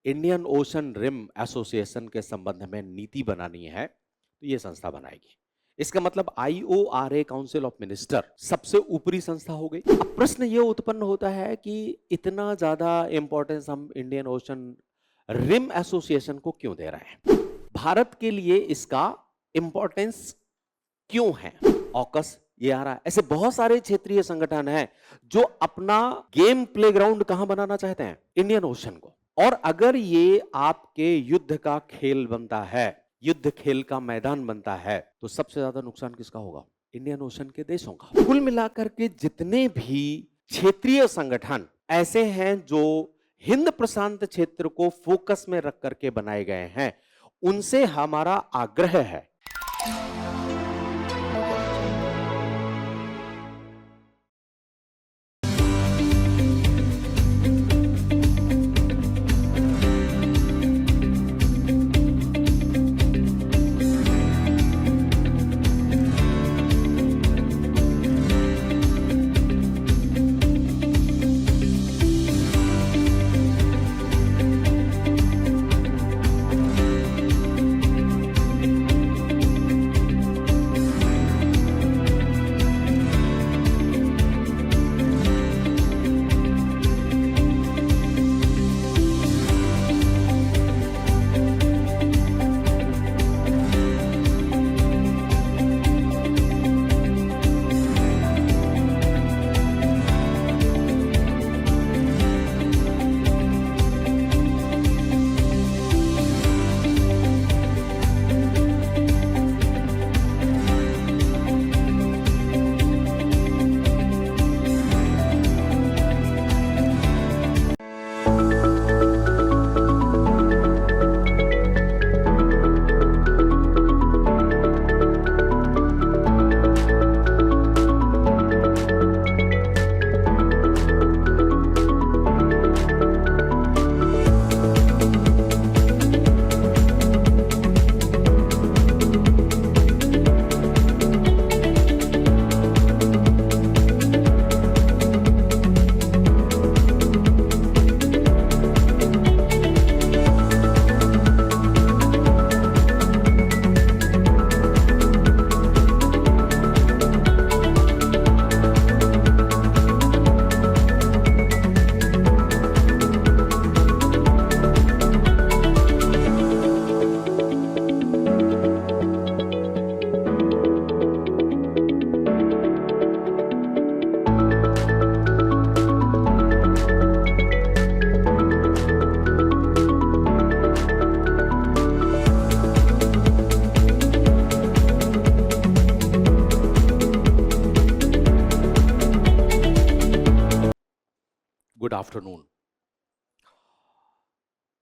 Indian Ocean Rim association के संबंध में नीति बनानी है तो ये संस्था बनाएगी। इसका मतलब IORA काउंसिल ऑफ मिनिस्टर सबसे ऊपरी संस्था हो गई। अब प्रश्न ये उत्पन्न होता है कि इतना ज्यादा इंपॉर्टेंस हम इंडियन ओशन रिम एसोसिएशन को क्यों दे रहे हैं? भारत के लिए इसका इंपॉर्टेंस क्यों है? ऑकस ये आ रहा है। ऐसे बहुत सारे क्षेत्रीय संगठन हैं जो अपना गेम प्लेग्राउंड कहां बनाना चाहते हैं? इंडियन ओशन को। और अगर ये आपके युद्ध का खेल बनता है, युद्ध खेल का मैदान बनता है, तो सबसे ज्यादा नुकसान किसका होगा? इंडियन ओशन के देशों का। कुल मिलाकर के जितने भी क्षेत्रीय संगठन ऐसे हैं जो हिंद प्रशांत क्षेत्र को फोकस में रख करके बनाए गए हैं, उनसे हमारा आग्रह है। Good afternoon.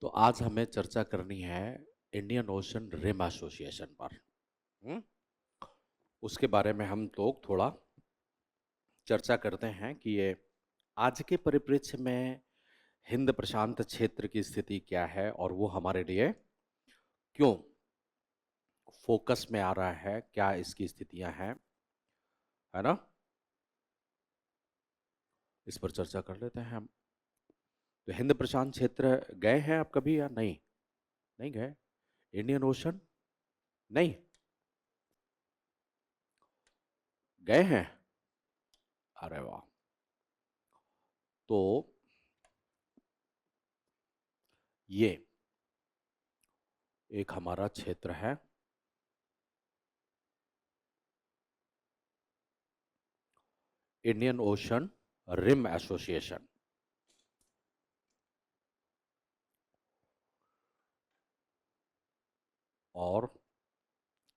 तो आज हमें चर्चा करनी है इंडियन ओशन रिम एसोसिएशन पर। उसके बारे में हम लोग थोड़ा चर्चा करते हैं कि ये आज के परिप्रेक्ष्य में हिंद प्रशांत क्षेत्र की स्थिति क्या है और वो हमारे लिए क्यों फोकस में आ रहा है, क्या इसकी स्थितियां हैं, है ना? इस पर चर्चा कर लेते हैं हम। तो हिंद प्रशांत क्षेत्र गए हैं आप कभी या नहीं? नहीं गए? इंडियन ओशन नहीं गए हैं? अरे वाह! तो ये एक हमारा क्षेत्र है, इंडियन ओशन रिम एसोसिएशन। और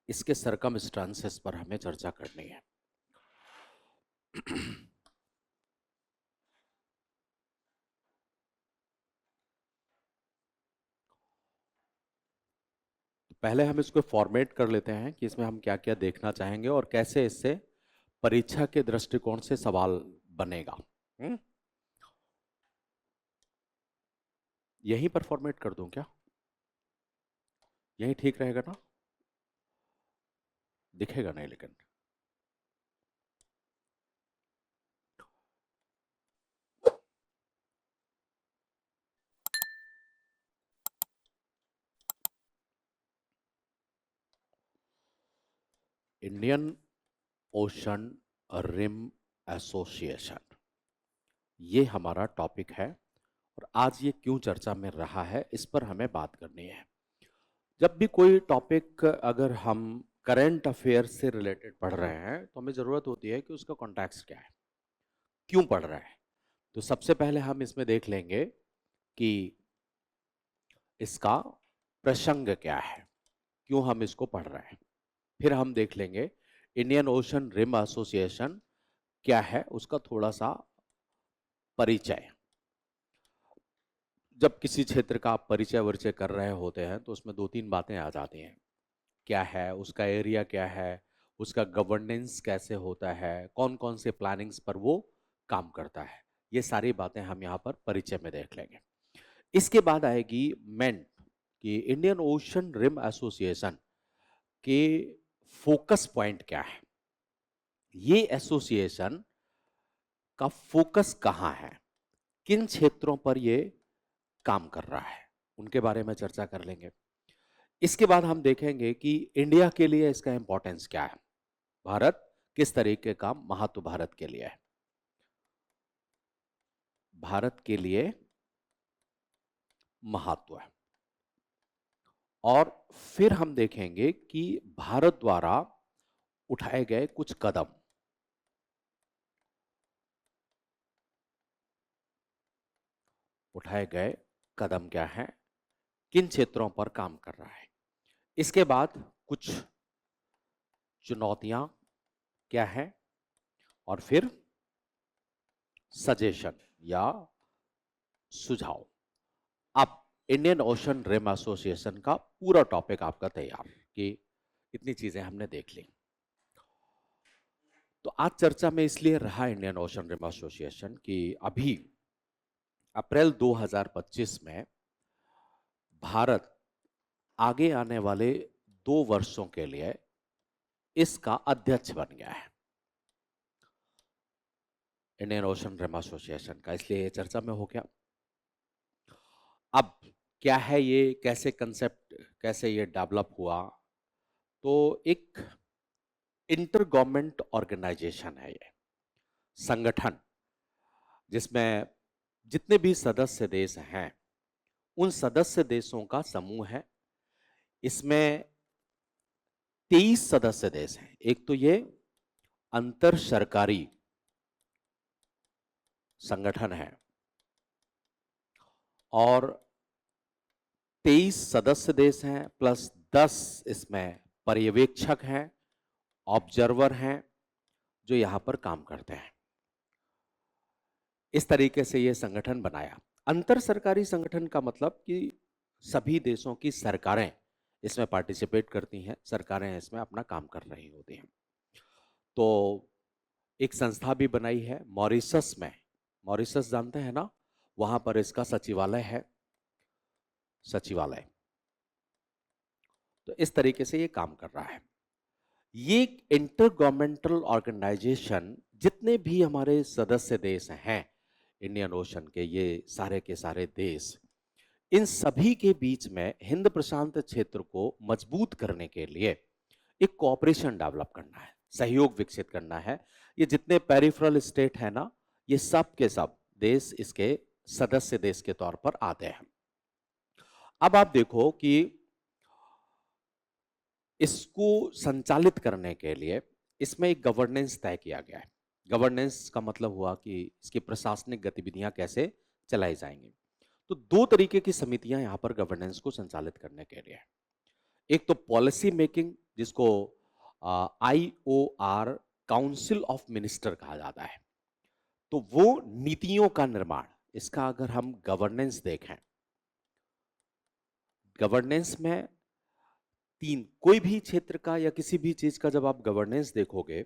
इसके सरकमस्टांसेस पर हमें चर्चा करनी है। पहले हम इसको फॉर्मेट कर लेते हैं कि इसमें हम क्या क्या देखना चाहेंगे और कैसे इससे परीक्षा के दृष्टिकोण से सवाल बनेगा। यहीं पर फॉर्मेट कर दूं क्या? यही ठीक रहेगा ना? दिखेगा नहीं लेकिन। इंडियन ओशन रिम एसोसिएशन, ये हमारा टॉपिक है और आज ये क्यों चर्चा में रहा है इस पर हमें बात करनी है। जब भी कोई टॉपिक अगर हम करंट अफेयर से रिलेटेड पढ़ रहे हैं तो हमें ज़रूरत होती है कि उसका कॉन्टेक्स्ट क्या है, क्यों पढ़ रहे हैं। तो सबसे पहले हम इसमें देख लेंगे कि इसका प्रसंग क्या है, क्यों हम इसको पढ़ रहे हैं। फिर हम देख लेंगे इंडियन ओशन रिम एसोसिएशन क्या है, उसका थोड़ा सा परिचय। जब किसी क्षेत्र का आप परिचय वरिचय कर रहे होते हैं तो उसमें दो तीन बातें आ जाती हैं। क्या है, उसका एरिया क्या है, उसका गवर्नेंस कैसे होता है, कौन कौन से प्लानिंग्स पर वो काम करता है, ये सारी बातें हम यहाँ पर परिचय में देख लेंगे। इसके बाद आएगी मेन कि इंडियन ओशन रिम एसोसिएशन के फोकस पॉइंट क्या है, ये एसोसिएशन का फोकस कहाँ है, किन क्षेत्रों पर ये काम कर रहा है, उनके बारे में चर्चा कर लेंगे। इसके बाद हम देखेंगे कि इंडिया के लिए इसका इंपॉर्टेंस क्या है, भारत किस तरीके का महत्व भारत के लिए है, भारत के लिए महत्व है। और फिर हम देखेंगे कि भारत द्वारा उठाए गए कुछ कदम, उठाए गए कदम क्या हैं, किन क्षेत्रों पर काम कर रहा है। इसके बाद कुछ चुनौतियां क्या है और फिर सजेशन या सुझाव। अब इंडियन ओशन रिम एसोसिएशन का पूरा टॉपिक आपका तैयार कि इतनी चीजें हमने देख ली। तो आज चर्चा में इसलिए रहा इंडियन ओशन रिम एसोसिएशन कि अभी अप्रैल 2025 में भारत आगे आने वाले 2 वर्षों के लिए इसका अध्यक्ष बन गया है, इंडियन ओशन रिम एसोसिएशन का, इसलिए ये चर्चा में हो गया। अब क्या है ये, कैसे कंसेप्ट, कैसे ये डेवलप हुआ, तो एक इंटर गवर्नमेंट ऑर्गेनाइजेशन है ये संगठन, जिसमें जितने भी सदस्य देश हैं उन सदस्य देशों का समूह है। इसमें 23 सदस्य देश हैं। एक तो ये अंतर सरकारी संगठन है और 23 सदस्य देश हैं प्लस 10 इसमें पर्यवेक्षक हैं, ऑब्जर्वर हैं जो यहां पर काम करते हैं। इस तरीके से यह संगठन बनाया। अंतर सरकारी संगठन का मतलब कि सभी देशों की सरकारें इसमें पार्टिसिपेट करती हैं, सरकारें इसमें अपना काम कर रही होती हैं। तो एक संस्था भी बनाई है मॉरिशस में, मॉरिशस जानते हैं ना, वहां पर इसका सचिवालय है, सचिवालय। तो इस तरीके से ये काम कर रहा है। ये इंटर गवर्नमेंटल ऑर्गेनाइजेशन, जितने भी हमारे सदस्य देश हैं इंडियन ओशन के, ये सारे के सारे देश, इन सभी के बीच में हिंद प्रशांत क्षेत्र को मजबूत करने के लिए एक कोऑपरेशन डेवलप करना है, सहयोग विकसित करना है। ये जितने पेरिफेरल स्टेट है ना, ये सब के सब देश इसके सदस्य देश के तौर पर आते हैं। अब आप देखो कि इसको संचालित करने के लिए इसमें एक गवर्नेंस तय किया गया है। गवर्नेंस का मतलब हुआ कि इसकी प्रशासनिक गतिविधियां कैसे चलाई जाएंगी। तो 2 तरीके की समितियां यहां पर गवर्नेंस को संचालित करने के लिए। एक तो पॉलिसी मेकिंग, जिसको IOR काउंसिल ऑफ मिनिस्टर कहा जाता है। तो वो नीतियों का निर्माण, इसका अगर हम गवर्नेंस देखें, गवर्नेंस में कोई भी क्षेत्र का या किसी भी चीज का जब आप गवर्नेंस देखोगे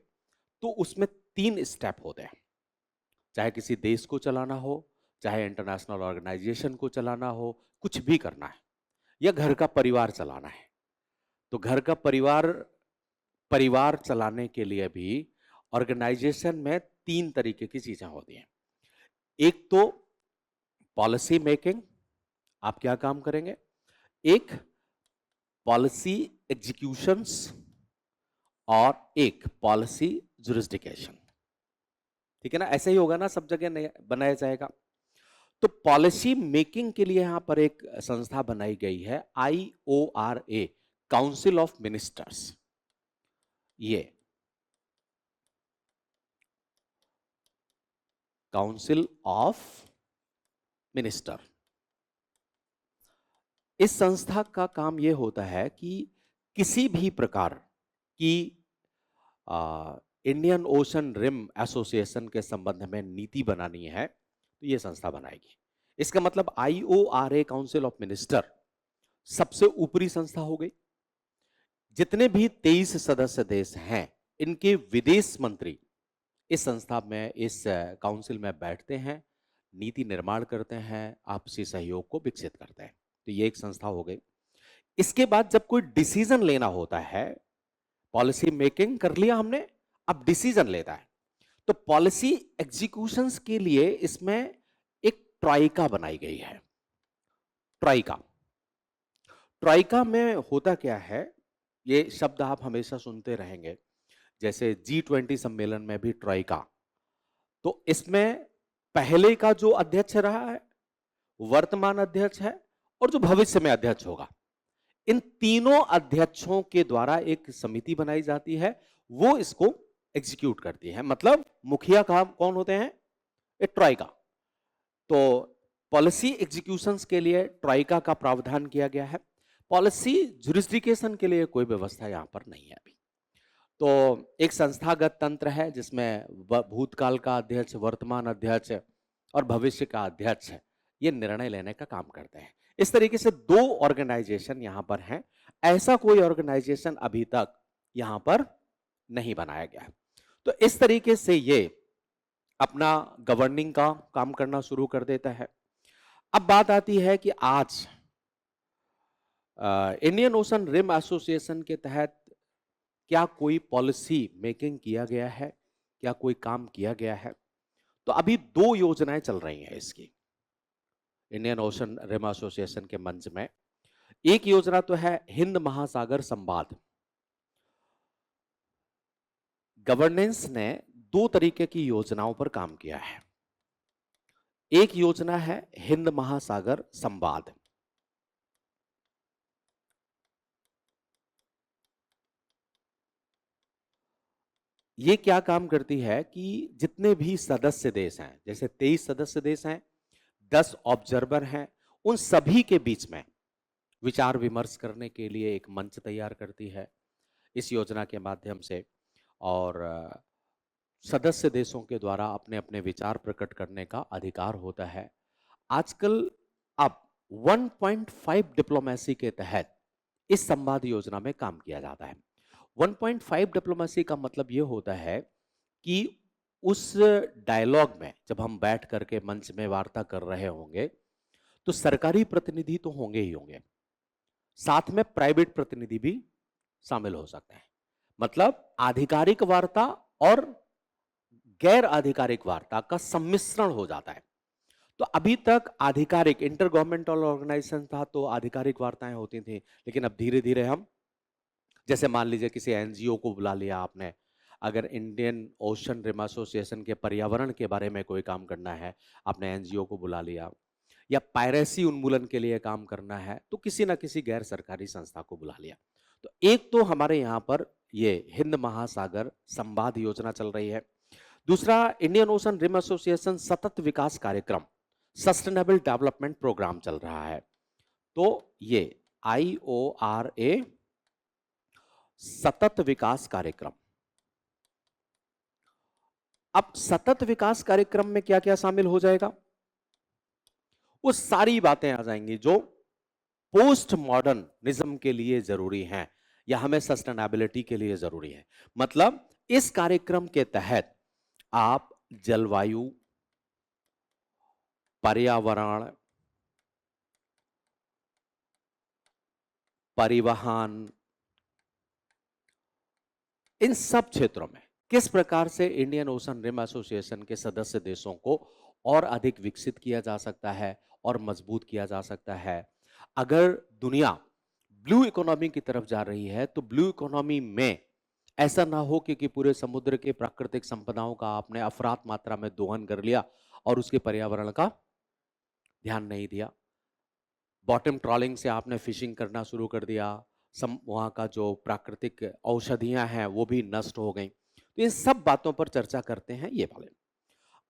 तो उसमें 3 स्टेप होते हैं। चाहे किसी देश को चलाना हो, चाहे इंटरनेशनल ऑर्गेनाइजेशन को चलाना हो, कुछ भी करना है, या घर का परिवार चलाना है। तो घर का परिवार चलाने के लिए भी ऑर्गेनाइजेशन में 3 तरीके की चीजें होती हैं। एक तो पॉलिसी मेकिंग, आप क्या काम करेंगे, एक पॉलिसी एग्जीक्यूशंस, और एक पॉलिसी जुरिस्डिक्शन। ठीक है ना, ऐसे ही होगा ना, सब जगह बनाया जाएगा। तो पॉलिसी मेकिंग के लिए यहां पर एक संस्था बनाई गई है, IORA, काउंसिल ऑफ मिनिस्टर्स। ये काउंसिल ऑफ मिनिस्टर, इस संस्था का काम यह होता है कि किसी भी प्रकार की इंडियन ओशन रिम एसोसिएशन के संबंध में नीति बनानी है तो यह संस्था बनाएगी। इसका मतलब IORA, काउंसिल ऑफ मिनिस्टर, सबसे ऊपरी संस्था हो गई। जितने भी 23 सदस्य देश हैं, इनके विदेश मंत्री इस संस्था में, इस काउंसिल में बैठते हैं, नीति निर्माण करते हैं, आपसी सहयोग को विकसित करते हैं। तो ये एक संस्था हो गई। इसके बाद जब कोई डिसीजन लेना होता है, पॉलिसी मेकिंग कर लिया हमने, अब डिसीजन लेता है, तो पॉलिसी एग्जीक्यूशंस के लिए इसमें एक ट्राइका बनाई गई है। ट्राइका, ट्राइका में होता क्या है, ये शब्द आप हमेशा सुनते रहेंगे, जैसे G20 सम्मेलन में भी ट्राइका। तो इसमें पहले का जो अध्यक्ष रहा है, वर्तमान अध्यक्ष है, और जो भविष्य में अध्यक्ष होगा, इन तीनों अध्यक्षों के द्वारा एक समिति बनाई जाती है, वो इसको एग्जीक्यूट करती है। मतलब मुखिया कौन होते हैं? ट्राइका। तो पॉलिसी एग्जीक्यूशंस के लिए ट्राइका का प्रावधान किया गया है। पॉलिसी जुरिस्डिक्शन के लिए कोई व्यवस्था यहां पर नहीं है अभी। तो एक संस्थागत तंत्र है जिसमें भूतकाल का अध्यक्ष, वर्तमान अध्यक्ष और भविष्य का अध्यक्ष ये निर्णय लेने का काम करते हैं। इस तरीके से 2 ऑर्गेनाइजेशन यहां पर हैं। ऐसा कोई ऑर्गेनाइजेशन अभी तक यहां पर नहीं बनाया गया है। तो इस तरीके से ये अपना गवर्निंग का काम करना शुरू कर देता है। अब बात आती है कि आज इंडियन ओशन रिम एसोसिएशन के तहत क्या कोई पॉलिसी मेकिंग किया गया है, क्या कोई काम किया गया है? तो अभी 2 योजनाएं चल रही हैं इसकी, इंडियन ओशन रिम एसोसिएशन के मंच में। एक योजना तो है हिंद महासागर संवाद। गवर्नेंस ने 2 तरीके की योजनाओं पर काम किया है। एक योजना है हिंद महासागर संवाद। ये क्या काम करती है कि जितने भी सदस्य देश हैं, जैसे 23 सदस्य देश हैं, 10 ऑब्जर्वर हैं, उन सभी के बीच में विचार विमर्श करने के लिए एक मंच तैयार करती है इस योजना के माध्यम से। और सदस्य देशों के द्वारा अपने अपने विचार प्रकट करने का अधिकार होता है। आजकल अब 1.5 डिप्लोमेसी के तहत इस संवाद योजना में काम किया जाता है। 1.5 डिप्लोमेसी का मतलब यह होता है कि उस डायलॉग में जब हम बैठ करके मंच में वार्ता कर रहे होंगे तो सरकारी प्रतिनिधि तो होंगे ही होंगे, साथ में प्राइवेट प्रतिनिधि भी शामिल हो सकते हैं। मतलब आधिकारिक वार्ता और गैर आधिकारिक वार्ता का सम्मिश्रण हो जाता है। तो अभी तक आधिकारिक इंटर गवर्नमेंटल ऑर्गेनाइजेशन था तो आधिकारिक वार्ताएं होती थी, लेकिन अब धीरे धीरे हम, जैसे मान लीजिए किसी एनजीओ को बुला लिया आपने, अगर इंडियन ओशन रिम एसोसिएशन के पर्यावरण के बारे में कोई काम करना है, आपने एनजीओ को बुला लिया, या पायरेसी उन्मूलन के लिए काम करना है तो किसी ना किसी गैर सरकारी संस्था को बुला लिया। तो एक तो हमारे यहाँ पर ये हिंद महासागर संवाद योजना चल रही है। दूसरा, इंडियन ओशन रिम एसोसिएशन सतत विकास कार्यक्रम, सस्टेनेबल डेवलपमेंट प्रोग्राम चल रहा है। तो ये IORA सतत विकास कार्यक्रम। अब सतत विकास कार्यक्रम में क्या क्या शामिल हो जाएगा, वो सारी बातें आ जाएंगी जो पोस्ट मॉडर्निज्म के लिए जरूरी हैं या हमें सस्टेनेबिलिटी के लिए जरूरी है। मतलब इस कार्यक्रम के तहत आप जलवायु, पर्यावरण, परिवहन, इन सब क्षेत्रों में किस प्रकार से इंडियन ओशन रिम एसोसिएशन के सदस्य देशों को और अधिक विकसित किया जा सकता है और मजबूत किया जा सकता है। अगर दुनिया ब्लू इकोनॉमी की तरफ जा रही है तो ब्लू इकोनॉमी में ऐसा ना हो कि पूरे समुद्र के प्राकृतिक संपदाओं का आपने अफरात मात्रा में दोहन कर लिया और उसके पर्यावरण का ध्यान नहीं दिया। बॉटम ट्रॉलिंग से आपने फिशिंग करना शुरू कर दिया, वहाँ का जो प्राकृतिक औषधियां हैं वो भी नष्ट हो गई। तो इन सब बातों पर चर्चा करते हैं ये वाले।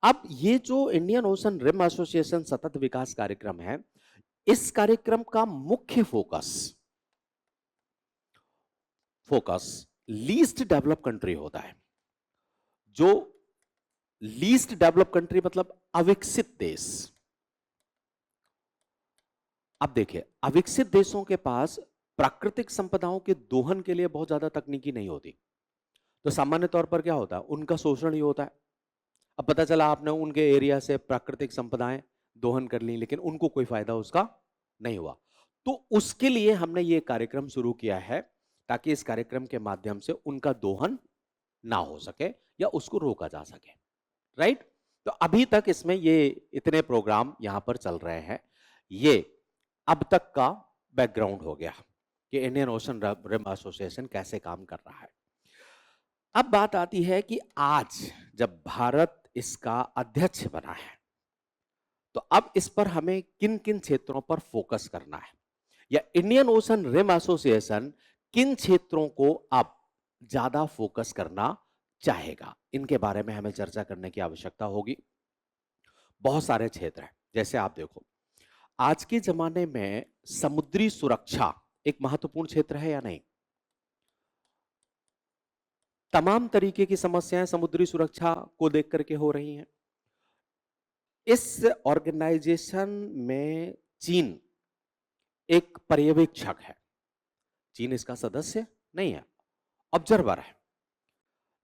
अब ये जो इंडियन ओशन रिम एसोसिएशन सतत विकास कार्यक्रम है, इस कार्यक्रम का मुख्य focus focus least develop country होता है। जो लीस्ट डेवलप कंट्री मतलब अविकसित देश। अब देखिए, अविकसित देशों के पास प्राकृतिक संपदाओं के दोहन के लिए बहुत ज्यादा तकनीकी नहीं होती, तो सामान्य तौर पर क्या होता है, उनका शोषण ही होता है। अब पता चला आपने उनके एरिया से प्राकृतिक संपदाएं दोहन कर ली, लेकिन उनको कोई फायदा उसका नहीं हुआ। तो उसके लिए हमने ये कार्यक्रम शुरू किया है, ताकि इस कार्यक्रम के माध्यम से उनका दोहन ना हो सके या उसको रोका जा सके। राइट? तो अभी तक इसमें ये इतने प्रोग्राम यहां पर चल रहे हैं। ये अब तक का बैकग्राउंड हो गया कि इंडियन ओशन रिम एसोसिएशन कैसे काम कर रहा है। अब बात आती है कि आज जब भारत इसका अध्यक्ष बना है, तो अब इस पर हमें किन किन क्षेत्रों पर फोकस करना है, या इंडियन ओशन रिम एसोसिएशन किन क्षेत्रों को अब ज्यादा फोकस करना चाहेगा, इनके बारे में हमें चर्चा करने की आवश्यकता होगी। बहुत सारे क्षेत्र हैं, जैसे आप देखो, आज के जमाने में समुद्री सुरक्षा एक महत्वपूर्ण क्षेत्र है या नहीं? तमाम तरीके की समस्याएं समुद्री सुरक्षा को देख करके हो रही हैं। इस ऑर्गेनाइजेशन में चीन एक पर्यवेक्षक है। चीन इसका सदस्य नहीं है, ऑब्जर्वर है।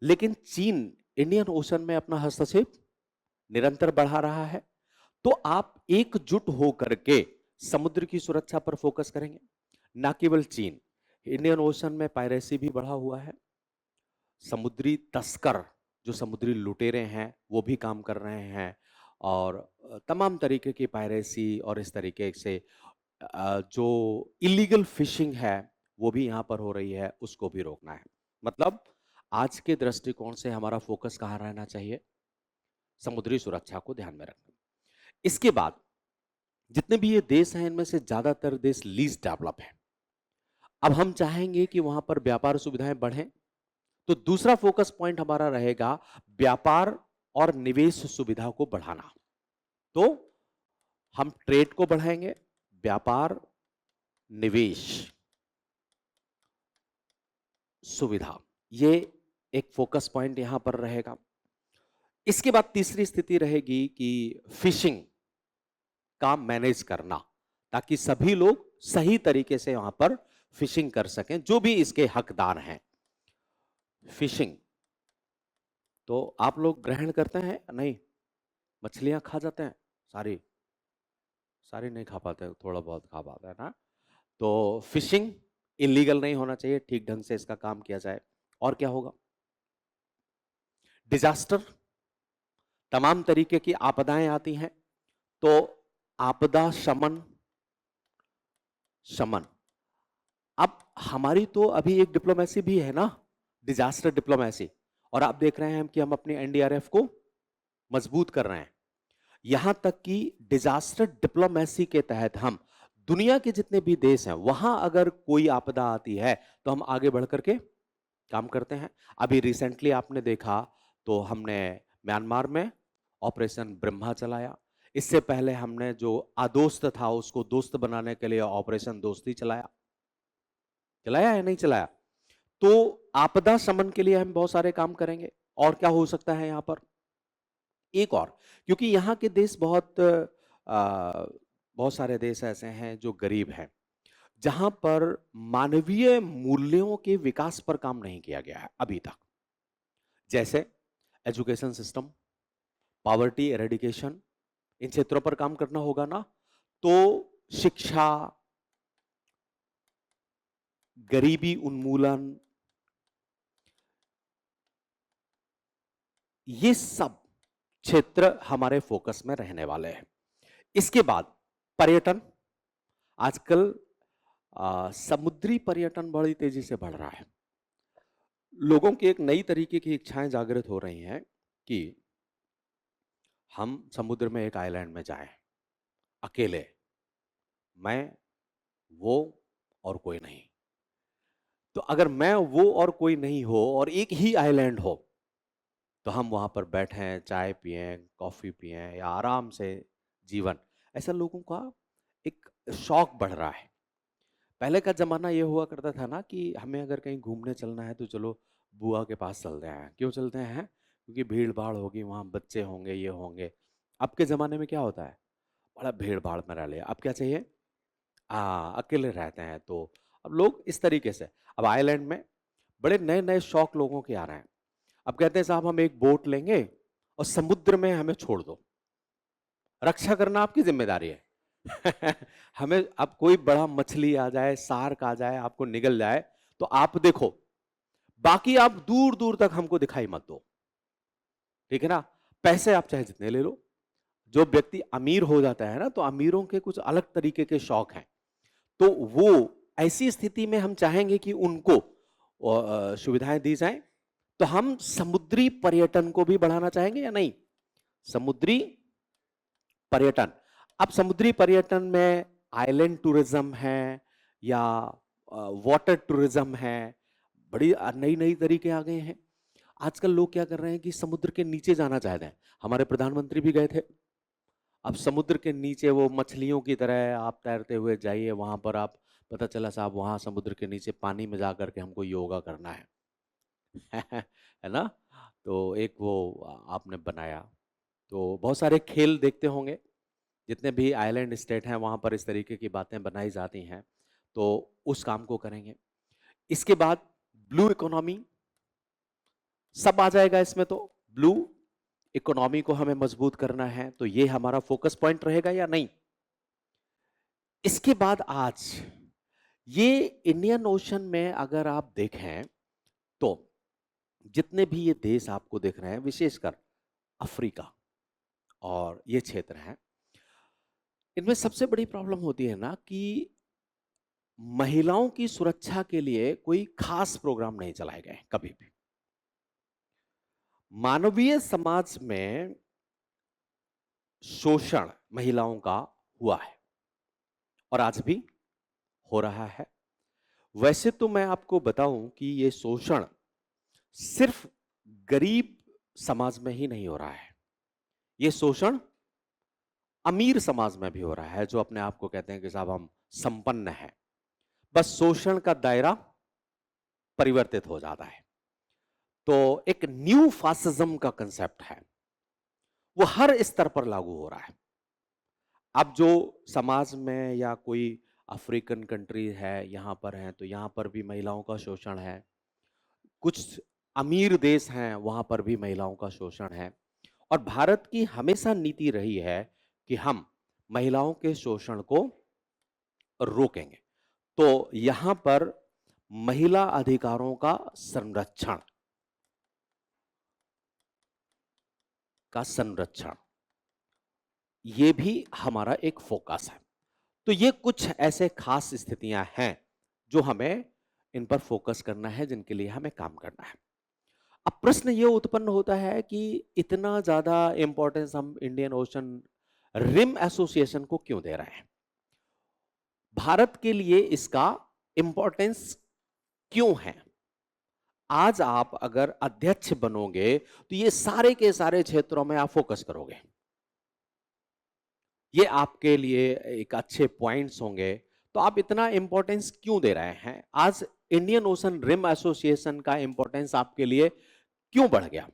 लेकिन चीन इंडियन ओशन में अपना हस्तक्षेप निरंतर बढ़ा रहा है। तो आप एकजुट होकर के समुद्र की सुरक्षा पर फोकस करेंगे। ना केवल चीन, इंडियन ओशन में पायरेसी भी बढ़ा हुआ है। समुद्री तस्कर, जो समुद्री लुटेरे हैं, वो भी काम कर रहे हैं, और तमाम तरीके की पायरेसी और इस तरीके से जो इलीगल फिशिंग है वो भी यहाँ पर हो रही है, उसको भी रोकना है। मतलब आज के दृष्टिकोण से हमारा फोकस कहाँ रहना चाहिए? समुद्री सुरक्षा को ध्यान में रखना। इसके बाद जितने भी ये देश हैं, इनमें से ज्यादातर देश लीस्ट डेवलप है। अब हम चाहेंगे कि वहां पर व्यापार सुविधाएं बढ़ें, तो दूसरा फोकस पॉइंट हमारा रहेगा व्यापार और निवेश सुविधा को बढ़ाना। तो हम ट्रेड को बढ़ाएंगे, व्यापार, निवेश सुविधा, ये एक फोकस पॉइंट यहां पर रहेगा। इसके बाद तीसरी स्थिति रहेगी कि फिशिंग का मैनेज करना, ताकि सभी लोग सही तरीके से वहां पर फिशिंग कर सकें, जो भी इसके हकदार हैं। फिशिंग तो आप लोग ग्रहण करते हैं नहीं? मछलियां खा जाते हैं? सारी सारी नहीं खा पाते, थोड़ा बहुत खा पाते हैं ना। तो फिशिंग इलीगल नहीं होना चाहिए, ठीक ढंग से इसका काम किया जाए। और क्या होगा? डिजास्टर, तमाम तरीके की आपदाएं आती हैं, तो आपदा शमन शमन। अब हमारी तो अभी एक डिप्लोमेसी भी है ना, डिजास्टर डिप्लोमेसी, और आप देख रहे हैं कि हम अपनी एनडीआरएफ को मजबूत कर रहे हैं। यहां तक कि डिजास्टर डिप्लोमेसी के तहत हम दुनिया के जितने भी देश हैं, वहां अगर कोई आपदा आती है तो हम आगे बढ़ करके काम करते हैं। अभी रिसेंटली आपने देखा तो हमने म्यांमार में ऑपरेशन ब्रह्मा चलाया। इससे पहले हमने जो अदोस्त था उसको दोस्त बनाने के लिए ऑपरेशन दोस्ती चलाया। चलाया या नहीं चलाया? तो आपदा शमन के लिए हम बहुत सारे काम करेंगे। और क्या हो सकता है यहां पर? एक और, क्योंकि यहाँ के देश बहुत सारे देश ऐसे हैं जो गरीब हैं, जहां पर मानवीय मूल्यों के विकास पर काम नहीं किया गया है अभी तक। जैसे एजुकेशन सिस्टम, पॉवर्टी एरेडिकेशन, इन क्षेत्रों पर काम करना होगा ना। तो शिक्षा, गरीबी उन्मूलन, ये सब क्षेत्र हमारे फोकस में रहने वाले हैं। इसके बाद पर्यटन। आजकल समुद्री पर्यटन बड़ी तेजी से बढ़ रहा है। लोगों की एक नई तरीके की इच्छाएं जागृत हो रही हैं कि हम समुद्र में एक आइलैंड में जाएं, अकेले, मैं, वो और कोई नहीं। तो अगर मैं, वो और कोई नहीं हो और एक ही आइलैंड हो, तो हम वहां पर बैठें, चाय पिएं, कॉफी पिएं या आराम से जीवन। ऐसा लोगों का एक शौक बढ़ रहा है। पहले का जमाना ये हुआ करता था ना कि हमें अगर कहीं घूमने चलना है तो चलो बुआ के पास चलते हैं। क्यों चलते हैं? क्योंकि भीड़ भाड़ होगी, वहां बच्चे होंगे, ये होंगे। अब के जमाने में क्या होता है? बड़ा भीड़ भाड़ में रह लिया, अब क्या चाहिए? अकेले रहते हैं। तो अब लोग इस तरीके से, अब आइलैंड में बड़े नए नए शौक लोगों के आ रहे हैं। अब कहते हैं साहब हम एक बोट लेंगे और समुद्र में हमें छोड़ दो, रक्षा करना आपकी जिम्मेदारी है। हमें अब कोई बड़ा मछली आ जाए, शार्क आ जाए, आपको निगल जाए, तो आप देखो, बाकी आप दूर दूर तक हमको दिखाई मत दो। ठीक है ना? पैसे आप चाहे जितने ले लो। जो व्यक्ति अमीर हो जाता है ना, तो अमीरों के कुछ अलग तरीके के शौक हैं। तो वो ऐसी स्थिति में हम चाहेंगे कि उनको सुविधाएं दी जाएं। तो हम समुद्री पर्यटन को भी बढ़ाना चाहेंगे या नहीं? समुद्री पर्यटन। अब समुद्री पर्यटन में आइलैंड टूरिज्म है या वाटर टूरिज्म है, बड़ी नई नई तरीके आ गए हैं। आजकल लोग क्या कर रहे हैं कि समुद्र के नीचे जाना चाहते हैं। हमारे प्रधानमंत्री भी गए थे। अब समुद्र के नीचे वो मछलियों की तरह आप तैरते हुए जाइए, वहां पर आप, पता चला साहब वहां समुद्र के नीचे पानी में जा करके हमको योगा करना है। है ना? तो एक वो आपने बनाया। तो बहुत सारे खेल देखते होंगे, जितने भी आइलैंड स्टेट हैं वहां पर इस तरीके की बातें बनाई जाती हैं। तो उस काम को करेंगे। इसके बाद ब्लू इकोनॉमी सब आ जाएगा इसमें। तो ब्लू इकोनॉमी को हमें मजबूत करना है, तो ये हमारा फोकस पॉइंट रहेगा या नहीं? इसके बाद आज ये इंडियन ओशन में अगर आप देखें तो जितने भी ये देश आपको दिख रहे हैं, विशेषकर अफ्रीका और ये क्षेत्र हैं, इनमें सबसे बड़ी प्रॉब्लम होती है ना कि महिलाओं की सुरक्षा के लिए कोई खास प्रोग्राम नहीं चलाए गए कभी भी। मानवीय समाज में शोषण महिलाओं का हुआ है और आज भी हो रहा है। वैसे तो मैं आपको बताऊं कि ये शोषण सिर्फ गरीब समाज में ही नहीं हो रहा है। ये शोषण अमीर समाज में भी हो रहा है, जो अपने आप को कहते हैं कि साहब हम संपन्न हैं। बस शोषण का दायरा परिवर्तित हो जाता है। तो एक न्यू फासिज्म का कंसेप्ट है, वो हर स्तर पर लागू हो रहा है। अब जो समाज में या कोई अफ्रीकन कंट्री है, यहां पर है, तो यहां पर भी महिलाओं का शोषण है। कुछ अमीर देश हैं, वहां पर भी महिलाओं का शोषण है। और भारत की हमेशा नीति रही है कि हम महिलाओं के शोषण को रोकेंगे। तो यहां पर महिला अधिकारों का संरक्षण ये भी हमारा एक फोकस है। तो ये कुछ ऐसे खास स्थितियां हैं जो हमें इन पर फोकस करना है, जिनके लिए हमें काम करना है। अब प्रश्न ये उत्पन्न होता है कि इतना ज्यादा इंपॉर्टेंस हम इंडियन ओशन रिम एसोसिएशन को क्यों दे रहे हैं? भारत के लिए इसका इंपॉर्टेंस क्यों है? आज आप अगर अध्यक्ष बनोगे तो ये सारे के सारे क्षेत्रों में आप फोकस करोगे। ये आपके लिए एक अच्छे पॉइंट्स होंगे। तो आप इतना इंपॉर्टेंस क्यों दे रहे हैं? आज इंडियन ओशन रिम एसोसिएशन का इंपॉर्टेंस आपके लिए क्यों बढ़ गया?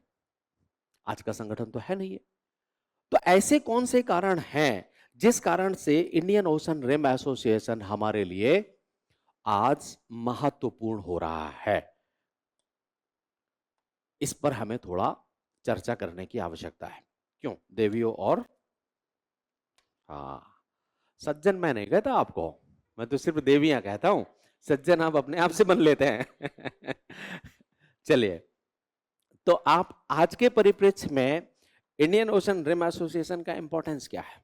आज का संगठन तो है नहीं है। तो ऐसे कौन से कारण हैं जिस कारण से इंडियन ओशन रिम एसोसिएशन हमारे लिए आज महत्वपूर्ण हो रहा है? इस पर हमें थोड़ा चर्चा करने की आवश्यकता है। क्यों देवियों? और हाँ, सज्जन मैं नहीं कहता आपको, मैं तो सिर्फ देवियां कहता हूं। सज्जन आप अपने आप से बन लेते हैं। चलिए, तो आप आज के परिप्रेक्ष्य में इंडियन ओशन रिम एसोसिएशन का इंपॉर्टेंस क्या है?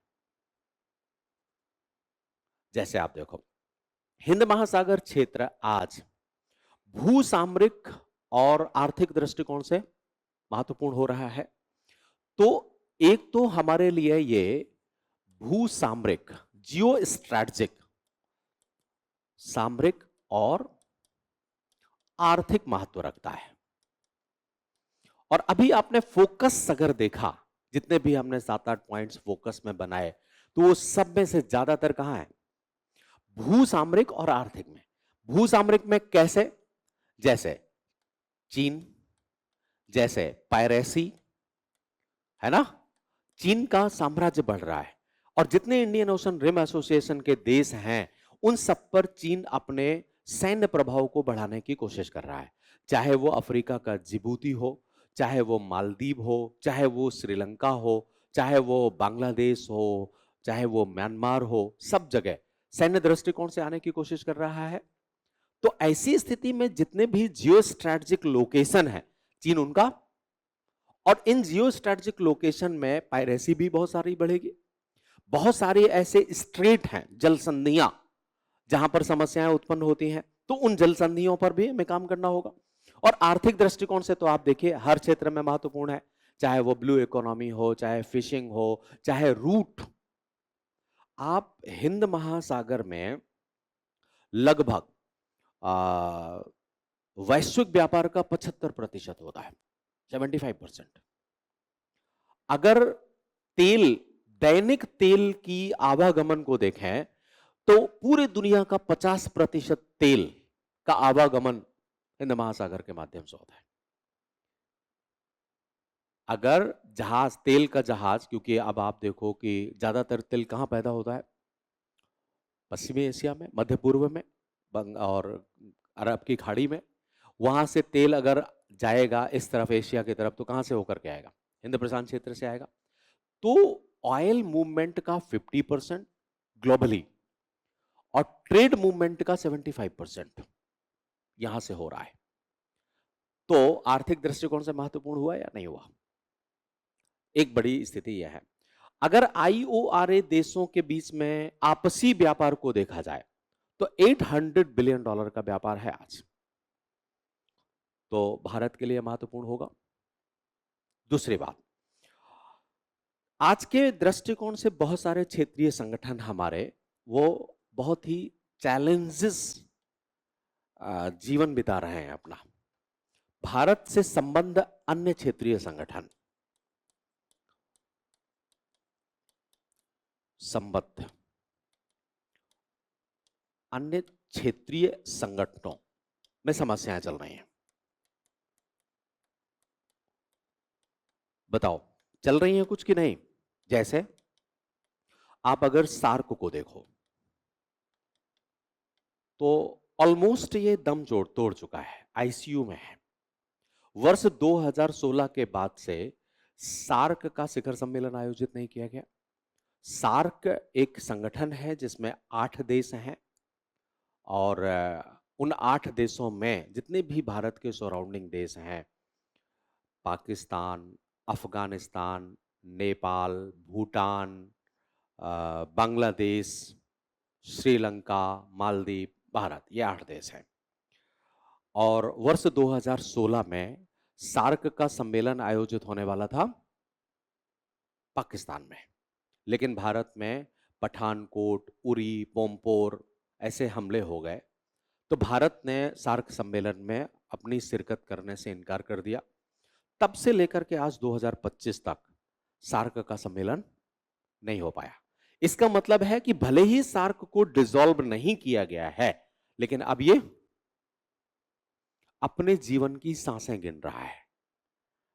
जैसे आप देखो, हिंद महासागर क्षेत्र आज भू सामरिक और आर्थिक दृष्टिकोण से महत्वपूर्ण हो रहा है। तो एक तो हमारे लिए ये भू सामरिक, जियो स्ट्रैटेजिक, सामरिक और आर्थिक महत्व रखता है। और अभी आपने फोकस अगर देखा, जितने भी हमने 7-8 पॉइंट्स फोकस में बनाए, तो वो सब में से ज्यादातर कहां है? भू सामरिक और आर्थिक में। भू सामरिक में कैसे? जैसे चीन, जैसे पायरेसी, है ना? चीन का साम्राज्य बढ़ रहा है और जितने इंडियन ओशन रिम एसोसिएशन के देश हैं, उन सब पर चीन अपने सैन्य प्रभाव को बढ़ाने की कोशिश कर रहा है। चाहे वो अफ्रीका का जिबूती हो, चाहे वो मालदीव हो, चाहे वो श्रीलंका हो, चाहे वो बांग्लादेश हो, चाहे वो म्यांमार हो, सब जगह सैन्य दृष्टिकोण से आने की कोशिश कर रहा है। तो ऐसी स्थिति में जितने भी जियो स्ट्रैटेजिक लोकेशन है, चीन उनका, और इन जियो स्ट्रैटेजिक लोकेशन में पायरेसी भी बहुत सारी बढ़ेगी। बहुत सारे ऐसे स्ट्रेट हैं, जल संधियां, जहां पर समस्याएं उत्पन्न होती हैं, तो उन जल संधियों पर भी हमें काम करना होगा। और आर्थिक दृष्टिकोण से तो आप देखिए हर क्षेत्र में महत्वपूर्ण है, चाहे वो ब्लू इकोनॉमी हो, चाहे फिशिंग हो, चाहे रूट। आप हिंद महासागर में लगभग वैश्विक व्यापार का 75% होता है, 75%। अगर तेल, दैनिक तेल की आवागमन को देखें तो पूरी दुनिया का 50% तेल का आवागमन हिंद महासागर के माध्यम से होता है। अगर जहाज, तेल का जहाज, क्योंकि अब आप देखो कि ज्यादातर तेल कहां पैदा होता है? पश्चिमी एशिया में, मध्य पूर्व में, और अरब की खाड़ी में। वहां से तेल अगर जाएगा इस तरफ एशिया की तरफ, तो कहां से होकर के आएगा? हिंद प्रशांत क्षेत्र से आएगा। तो ऑयल मूवमेंट का 50% ग्लोबली और ट्रेड मूवमेंट का 75% यहां से हो रहा है। तो आर्थिक दृष्टिकोण से महत्वपूर्ण हुआ या नहीं हुआ? एक बड़ी स्थिति यह है। अगर आईओआरए देशों के बीच में आपसी व्यापार को देखा जाए तो $800 बिलियन का व्यापार है आज, तो भारत के लिए महत्वपूर्ण होगा। दूसरी बात, आज के दृष्टिकोण से बहुत सारे क्षेत्रीय संगठन हमारे वो बहुत ही चैलेंजेस जीवन बिता रहे हैं अपना। भारत से संबंध अन्य क्षेत्रीय संगठन, संबद्ध अन्य क्षेत्रीय संगठनों में समस्याएं चल रही हैं। बताओ, चल रही हैं कुछ कि नहीं? जैसे आप अगर सार्क को देखो तो ऑलमोस्ट ये दम तोड़ चुका है, आईसीयू में है। वर्ष 2016 के बाद से सार्क का शिखर सम्मेलन आयोजित नहीं किया गया। सार्क एक संगठन है जिसमें 8 देश हैं और उन 8 देशों में जितने भी भारत के सराउंडिंग देश हैं, पाकिस्तान, अफगानिस्तान, नेपाल, भूटान, बांग्लादेश, श्रीलंका, मालदीव, भारत, ये 8 देश हैं। और वर्ष 2016 में सार्क का सम्मेलन आयोजित होने वाला था पाकिस्तान में, लेकिन भारत में पठानकोट, उरी, पोमपोर ऐसे हमले हो गए, तो भारत ने सार्क सम्मेलन में अपनी शिरकत करने से इनकार कर दिया। तब से लेकर के आज 2025 तक सार्क का सम्मेलन नहीं हो पाया। इसका मतलब है कि भले ही सार्क को डिसॉल्व नहीं किया गया है, लेकिन अब ये अपने जीवन की सांसें गिन रहा है।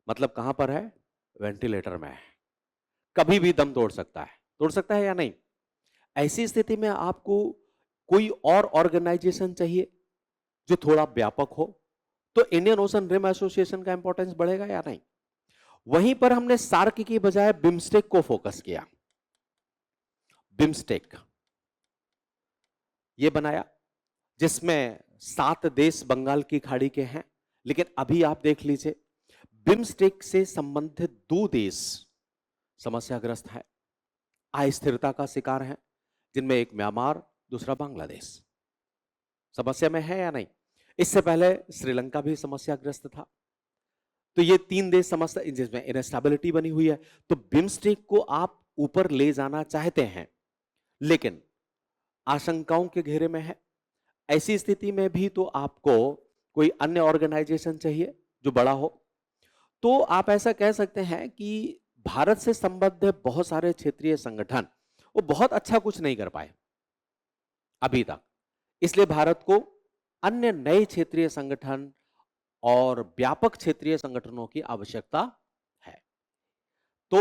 मतलब कहां पर है? वेंटिलेटर में है, कभी भी दम तोड़ सकता है या नहीं? ऐसी स्थिति में आपको कोई और ऑर्गेनाइजेशन चाहिए जो थोड़ा व्यापक हो, तो इंडियन ओशन रिम एसोसिएशन का इंपॉर्टेंस बढ़ेगा या नहीं? वहीं पर हमने सार्क की बजाय बिम्स्टेक को फोकस किया। बिम्स्टेक ये बनाया जिसमें 7 देश बंगाल की खाड़ी के हैं, लेकिन अभी आप देख लीजिए बिम्स्टेक से संबंधित 2 देश समस्याग्रस्त हैं, अस्थिरता का शिकार हैं, जिनमें एक म्यांमार, दूसरा बांग्लादेश। समस्या में है या नहीं? इससे पहले श्रीलंका भी समस्याग्रस्त था। तो ये 3 देश समस्या जिसमें इनस्टेबिलिटी बनी हुई है। तो बिम्स्टेक को आप ऊपर ले जाना चाहते हैं, लेकिन आशंकाओं के घेरे में है। ऐसी स्थिति में भी तो आपको कोई अन्य ऑर्गेनाइजेशन चाहिए जो बड़ा हो। तो आप ऐसा कह सकते हैं कि भारत से संबद्ध बहुत सारे क्षेत्रीय संगठन वो बहुत अच्छा कुछ नहीं कर पाए अभी तक। इसलिए भारत को अन्य नए क्षेत्रीय संगठन और व्यापक क्षेत्रीय संगठनों की आवश्यकता है। तो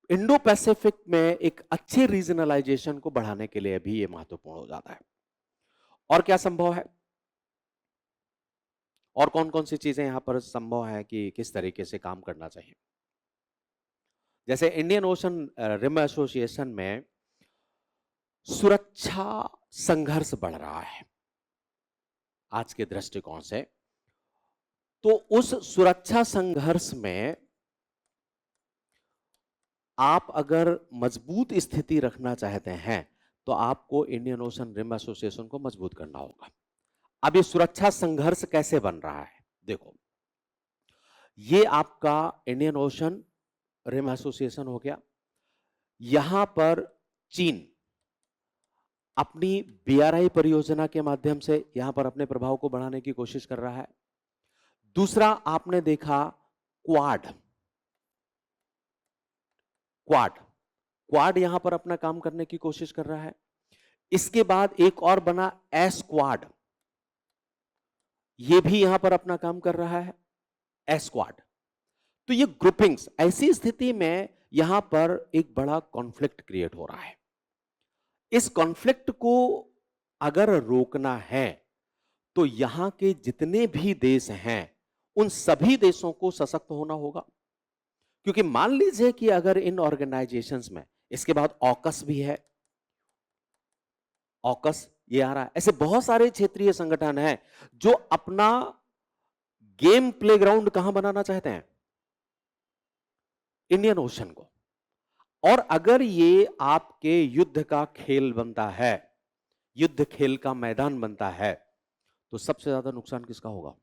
इंडो पैसिफिक में एक अच्छे रीजनलाइजेशन को बढ़ाने के लिए भी यह महत्वपूर्ण हो जाता है। और क्या संभव है, और कौन कौन सी चीजें यहां पर संभव है कि किस तरीके से काम करना चाहिए। जैसे इंडियन ओशन रिम एसोसिएशन में सुरक्षा संघर्ष बढ़ रहा है आज के दृष्टिकोण से। तो उस सुरक्षा संघर्ष में आप अगर मजबूत स्थिति रखना चाहते हैं तो आपको इंडियन ओशन रिम एसोसिएशन को मजबूत करना होगा। अब ये सुरक्षा संघर्ष कैसे बन रहा है, देखो, ये आपका इंडियन ओशन रिम एसोसिएशन हो गया। यहां पर चीन अपनी बीआरआई परियोजना के माध्यम से यहां पर अपने प्रभाव को बढ़ाने की कोशिश कर रहा है। दूसरा आपने देखा क्वाड, क्वाड क्वाड यहां पर अपना काम करने की कोशिश कर रहा है। इसके बाद एक और बना एस क्वाड, ये भी यहां पर अपना काम कर रहा है, एस क्वाड। तो ये ग्रुपिंग्स, ऐसी स्थिति में यहां पर एक बड़ा कॉन्फ्लिक्ट क्रिएट हो रहा है। इस कॉन्फ्लिक्ट को अगर रोकना है तो यहां के जितने भी देश हैं उन सभी देशों को सशक्त होना होगा। क्योंकि मान लीजिए कि अगर इन ऑर्गेनाइजेशंस में, इसके बाद ऑकस भी है, ऑकस ये आ रहा है, ऐसे बहुत सारे क्षेत्रीय संगठन हैं जो अपना गेम प्लेग्राउंड कहां बनाना चाहते हैं, इंडियन ओशन को। और अगर ये आपके युद्ध का खेल बनता है, युद्ध खेल का मैदान बनता है, तो सबसे ज्यादा नुकसान किसका होगा,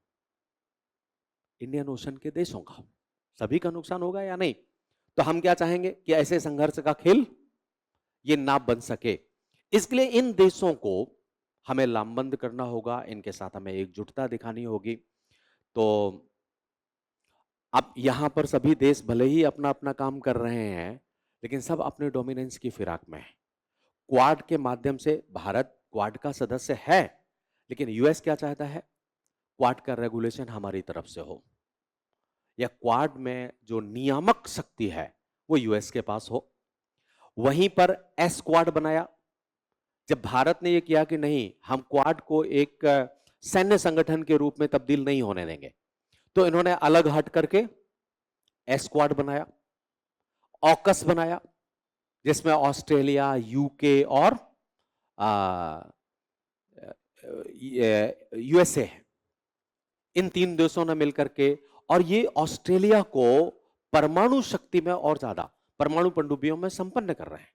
इंडियन ओशन के देशों का। सभी का नुकसान होगा या नहीं। तो हम क्या चाहेंगे कि ऐसे संघर्ष का खेल ये ना बन सके। इसके लिए इन देशों को हमें लामबंद करना होगा, इनके साथ हमें एकजुटता दिखानी होगी। तो अब यहां पर सभी देश भले ही अपना अपना काम कर रहे हैं, लेकिन सब अपने डोमिनेंस की फिराक में है। क्वाड के माध्यम से भारत क्वाड का सदस्य है, लेकिन यूएस क्या चाहता है, क्वाड का रेगुलेशन हमारी तरफ से हो, या क्वाड में जो नियामक शक्ति है वो यूएस के पास हो। वहीं पर एस क्वाड बनाया। जब भारत ने यह किया कि नहीं, हम क्वाड को एक सैन्य संगठन के रूप में तब्दील नहीं होने देंगे, तो इन्होंने अलग हट करके एस क्वाड बनाया, ऑकस बनाया, जिसमें ऑस्ट्रेलिया, यूके और यूएसए है। इन 3 देशों ने मिलकर के, और ये ऑस्ट्रेलिया को परमाणु शक्ति में और ज्यादा परमाणु पनडुब्बियों में संपन्न कर रहे हैं।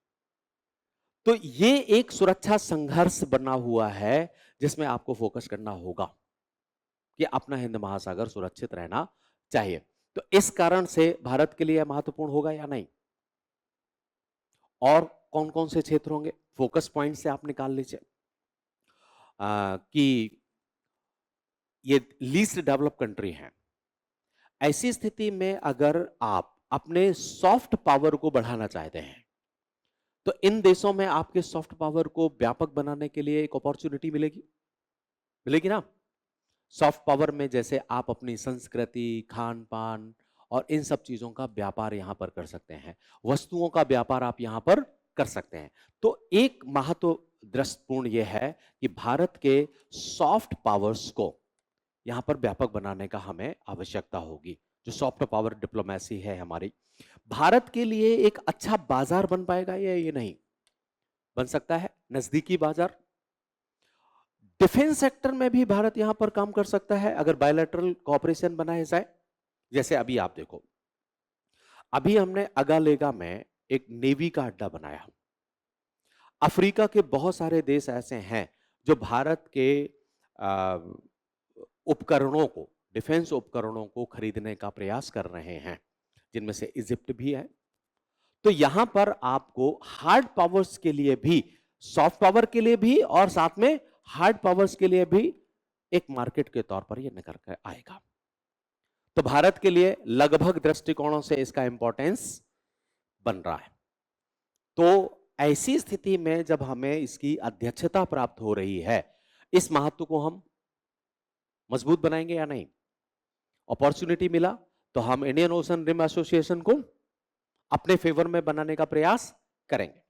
तो ये एक सुरक्षा संघर्ष बना हुआ है जिसमें आपको फोकस करना होगा कि अपना हिंद महासागर सुरक्षित रहना चाहिए। तो इस कारण से भारत के लिए महत्वपूर्ण होगा या नहीं। और कौन कौन से क्षेत्र होंगे, फोकस पॉइंट से आप निकाल लीजिए कि ये लीस्ट डेवलप कंट्री है। ऐसी स्थिति में अगर आप अपने सॉफ्ट पावर को बढ़ाना चाहते हैं, तो इन देशों में आपके सॉफ्ट पावर को व्यापक बनाने के लिए एक अपॉर्चुनिटी मिलेगी, मिलेगी ना। सॉफ्ट पावर में जैसे आप अपनी संस्कृति, खान पान और इन सब चीजों का व्यापार यहां पर कर सकते हैं, वस्तुओं का व्यापार आप यहां पर कर सकते हैं। तो एक महत्व दृष्टिपूर्ण यह है कि भारत के सॉफ्ट पावर्स को यहां पर व्यापक बनाने का हमें आवश्यकता होगी। जो सॉफ्ट पावर डिप्लोमेसी है हमारी, भारत के लिए एक अच्छा बाजार बन पाएगा या ये नहीं बन सकता है, नजदीकी बाजार। डिफेंस सेक्टर में भी भारत यहां पर काम कर सकता है अगर बायलैटरल कोऑपरेशन बनाए जाए। जैसे अभी आप देखो, अभी हमने अगालेगा में एक नेवी का अड्डा बनाया। अफ्रीका के बहुत सारे देश ऐसे हैं जो भारत के उपकरणों को, डिफेंस उपकरणों को खरीदने का प्रयास कर रहे हैं, जिनमें से इजिप्ट भी है। तो यहां पर आपको हार्ड पावर्स के लिए भी, सॉफ्ट पावर के लिए भी और साथ में हार्ड पावर्स के लिए भी एक मार्केट के तौर पर यह निकल कर आएगा। तो भारत के लिए लगभग दृष्टिकोणों से इसका इंपॉर्टेंस बन रहा है। तो ऐसी स्थिति में जब हमें इसकी अध्यक्षता प्राप्त हो रही है, इस महत्व को हम मजबूत बनाएंगे या नहीं? अपॉर्चुनिटी मिला तो हम इंडियन ओशन रिम एसोसिएशन को अपने फेवर में बनाने का प्रयास करेंगे।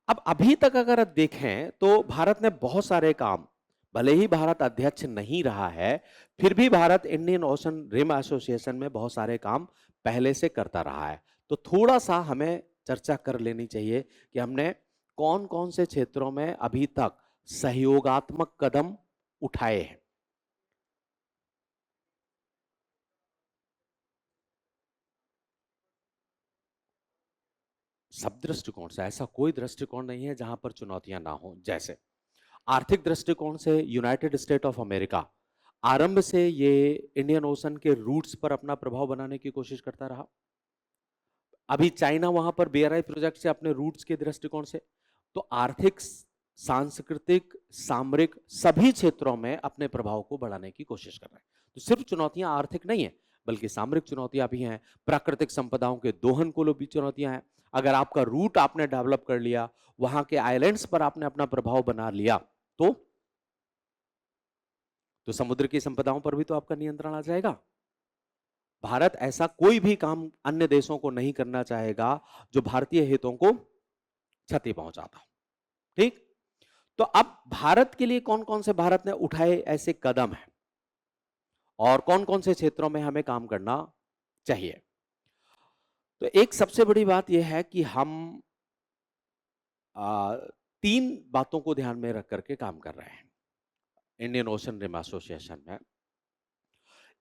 अब अभी तक अगर आप देखें तो भारत ने बहुत सारे काम, भले ही भारत अध्यक्ष नहीं रहा है, फिर भी Bharat Indian Ocean Rim Association में बहुत सारे काम पहले से करता रहा है। तो थोड़ा सा हमें चर्चा कर लेनी चाहिए कि हमने कौन कौन से क्षेत्रों में अभी तक सहयोगात्मक कदम उठाए हैं। सब दृष्टिकोण से, ऐसा कोई दृष्टिकोण नहीं है जहां पर चुनौतियां ना हो। जैसे आर्थिक दृष्टिकोण से यूनाइटेड स्टेट ऑफ अमेरिका आरंभ से ये इंडियन ओशन के रूट्स पर अपना प्रभाव बनाने की कोशिश करता रहा। अभी चाइना वहां पर बीआरआई प्रोजेक्ट से अपने रूट्स के दृष्टिकोण से, तो आर्थिक, सांस्कृतिक, सामरिक सभी क्षेत्रों में अपने प्रभाव को बढ़ाने की कोशिश कर रहे हैं। तो सिर्फ चुनौतियां आर्थिक नहीं है, बल्कि सामरिक चुनौतियां भी हैं, प्राकृतिक संपदाओं के दोहन को भी चुनौतियां हैं। अगर आपका रूट आपने डेवलप कर लिया, वहां के आइलैंड्स पर आपने अपना प्रभाव बना लिया, तो समुद्र की संपदाओं पर भी तो आपका नियंत्रण आ जाएगा। भारत ऐसा कोई भी काम अन्य देशों को नहीं करना चाहेगा जो भारतीय हितों को क्षति पहुंचाता। ठीक, तो अब भारत के लिए कौन कौन से भारत ने उठाए ऐसे कदम हैं और कौन कौन से क्षेत्रों में हमें काम करना चाहिए। तो एक सबसे बड़ी बात यह है कि हम तीन बातों को ध्यान में रख करके काम कर रहे हैं इंडियन ओशन रिम एसोसिएशन में।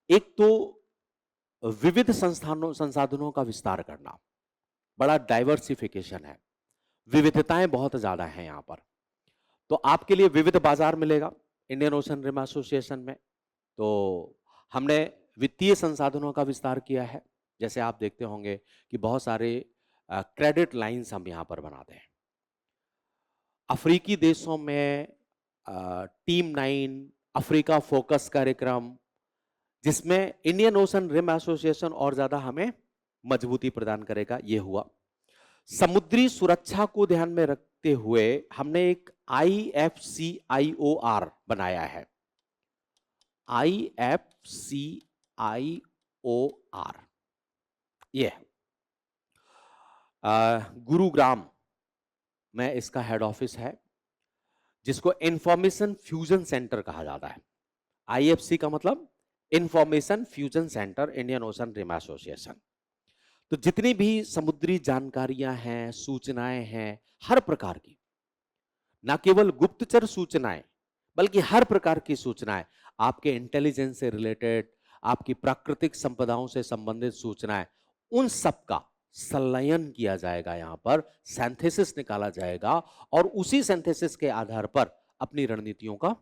एक तो विविध संसाधनों का विस्तार करना, बड़ा डाइवर्सिफिकेशन है, विविधताएं बहुत ज्यादा हैं यहां पर। तो आपके लिए विविध बाजार मिलेगा इंडियन ओशन रिम एसोसिएशन में। तो हमने वित्तीय संसाधनों का विस्तार किया है। जैसे आप देखते होंगे कि बहुत सारे क्रेडिट लाइंस हम यहां पर बनाते हैं। अफ्रीकी देशों में टीम 9 अफ्रीका फोकस कार्यक्रम, जिसमें इंडियन ओशन रिम एसोसिएशन और ज्यादा हमें मजबूती प्रदान करेगा, यह हुआ। समुद्री सुरक्षा को ध्यान में रखते हुए हमने एक IFCIOR बनाया है। IFCIOR ये गुरुग्राम में इसका हेड ऑफिस है, जिसको इंफॉर्मेशन फ्यूजन सेंटर कहा जाता है। IFC का मतलब information fusion centre, Indian Ocean Rim Association. तो जितनी भी समुद्री जानकारियां हैं, सूचनाएं हैं, हर प्रकार की, ना केवल गुप्तचर सूचनाएं बल्कि हर प्रकार की सूचनाएं, आपके इंटेलिजेंस से रिलेटेड, आपकी प्राकृतिक संपदाओं से संबंधित सूचनाएं, उन सब का संलयन किया जाएगा। यहां पर सिंथेसिस निकाला जाएगा और उसी सिंथेसिस के आधार पर अपनी रणनीतियों का,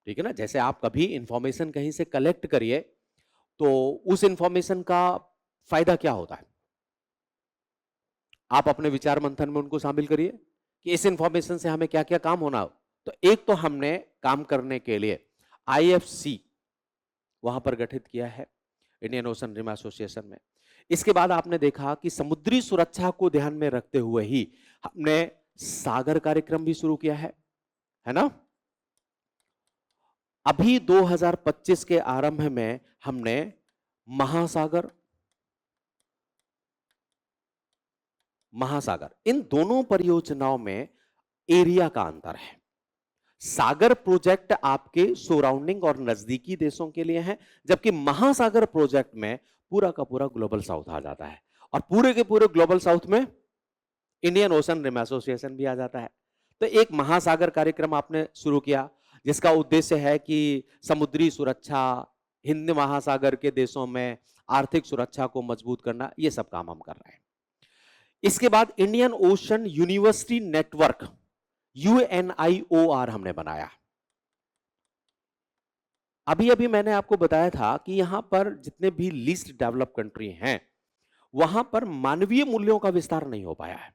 ठीक है ना, जैसे आप कभी इंफॉर्मेशन कहीं से कलेक्ट करिए तो उस इंफॉर्मेशन का फायदा क्या होता है, आप अपने विचार मंथन में उनको शामिल करिए कि इस इंफॉर्मेशन से हमें क्या क्या काम होना हो। तो एक तो हमने काम करने के लिए IFC वहां पर गठित किया है इंडियन ओशन रिम एसोसिएशन में। इसके बाद आपने देखा कि समुद्री सुरक्षा को ध्यान में रखते हुए ही हमने सागर कार्यक्रम भी शुरू किया है ना। अभी 2025 के आरंभ में हमने महासागर इन दोनों परियोजनाओं में एरिया का अंतर है। सागर प्रोजेक्ट आपके सराउंडिंग और नजदीकी देशों के लिए है, जबकि महासागर प्रोजेक्ट में पूरा का पूरा ग्लोबल साउथ आ जाता है और पूरे के पूरे ग्लोबल साउथ में इंडियन ओशन रिम एसोसिएशन भी आ जाता है। तो एक महासागर कार्यक्रम आपने शुरू किया, जिसका उद्देश्य है कि समुद्री सुरक्षा, हिंद महासागर के देशों में आर्थिक सुरक्षा को मजबूत करना, यह सब काम हम कर रहे हैं। इसके बाद Indian ocean university network UNIOR हमने बनाया। अभी अभी मैंने आपको बताया था कि यहां पर जितने भी लीस्ट डेवलप कंट्री हैं वहां पर मानवीय मूल्यों का विस्तार नहीं हो पाया है,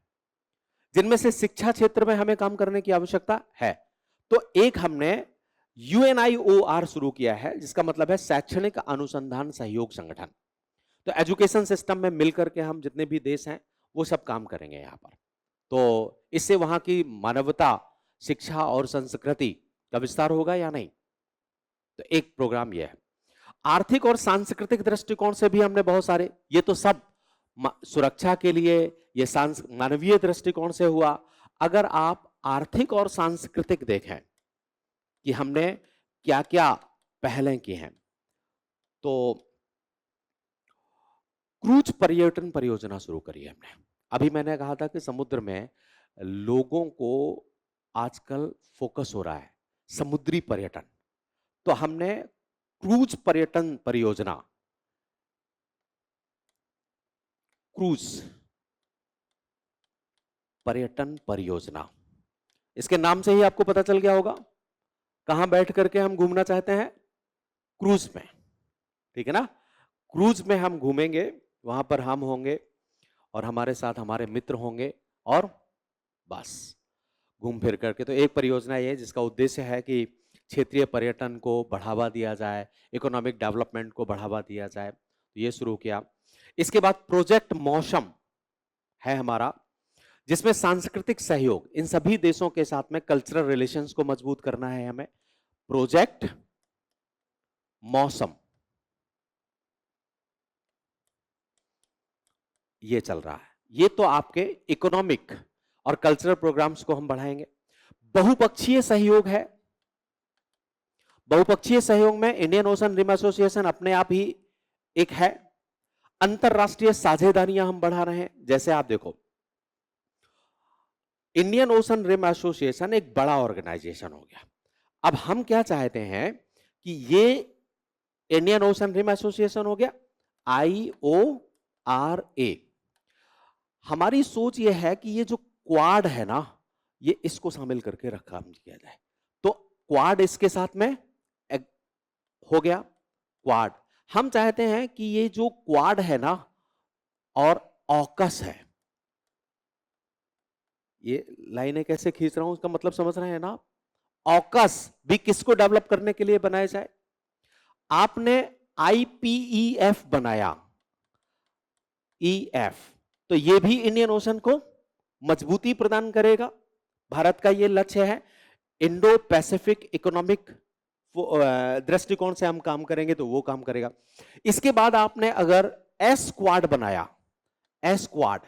जिनमें से शिक्षा क्षेत्र में हमें काम करने की आवश्यकता है। तो एक हमने यूएनआईओआर शुरू किया है, जिसका मतलब है शैक्षणिक अनुसंधान सहयोग संगठन। तो एजुकेशन सिस्टम में मिलकर के हम जितने भी देश हैं वो सब काम करेंगे यहां पर। तो इससे वहां की मानवता, शिक्षा और संस्कृति का विस्तार होगा या नहीं। तो एक प्रोग्राम यह है। आर्थिक और सांस्कृतिक दृष्टिकोण से भी हमने बहुत सारे, ये तो सब सुरक्षा के लिए, ये मानवीय दृष्टिकोण से हुआ। अगर आप आर्थिक और सांस्कृतिक देखें कि हमने क्या क्या पहलें की हैं, तो क्रूज पर्यटन परियोजना शुरू करी है हमने। अभी मैंने कहा था कि समुद्र में लोगों को आजकल फोकस हो रहा है समुद्री पर्यटन, तो हमने क्रूज पर्यटन परियोजना, क्रूज पर्यटन परियोजना, इसके नाम से ही आपको पता चल गया होगा कहां बैठ करके हम घूमना चाहते हैं, क्रूज में। ठीक है ना, क्रूज में हम घूमेंगे, वहां पर हम होंगे और हमारे साथ हमारे मित्र होंगे और बस घूम फिर करके। तो एक परियोजना ये जिसका उद्देश्य है कि क्षेत्रीय पर्यटन को बढ़ावा दिया जाए, इकोनॉमिक डेवलपमेंट को बढ़ावा दिया जाए, तो ये शुरू किया। इसके बाद प्रोजेक्ट मौसम है हमारा, जिसमें सांस्कृतिक सहयोग, इन सभी देशों के साथ में कल्चरल रिलेशंस को मजबूत करना है हमें। प्रोजेक्ट मौसम ये चल रहा है। ये तो आपके इकोनॉमिक और कल्चरल प्रोग्राम्स को हम बढ़ाएंगे। बहुपक्षीय सहयोग है। बहुपक्षीय सहयोग में इंडियन ओशन रिम एसोसिएशन अपने आप ही एक है। अंतरराष्ट्रीय साझेदारियां हम बढ़ा रहे हैं। जैसे आप देखो, इंडियन ओशन रिम एसोसिएशन एक बड़ा ऑर्गेनाइजेशन हो गया। अब हम क्या चाहते हैं कि ये इंडियन ओशन रिम एसोसिएशन हो गया, IORA। हमारी सोच ये है कि ये जो क्वाड है ना, ये इसको शामिल करके रखा किया जाए। तो क्वाड इसके साथ में हो गया। क्वाड हम चाहते हैं कि ये जो क्वाड है ना और ऑकस है, ये लाइनें कैसे खींच रहा हूं उसका मतलब समझ रहे हैं ना। ऑकस भी किसको डेवलप करने के लिए बनाया जाए। आपने IPEF बनाया, EF, तो ये भी इंडियन ओशन को मजबूती प्रदान करेगा। भारत का ये लक्ष्य है। इंडो पैसिफिक इकोनॉमिक दृष्टिकोण से हम काम करेंगे तो वो काम करेगा। इसके बाद आपने अगर एस क्वाड बनाया, एस क्वाड,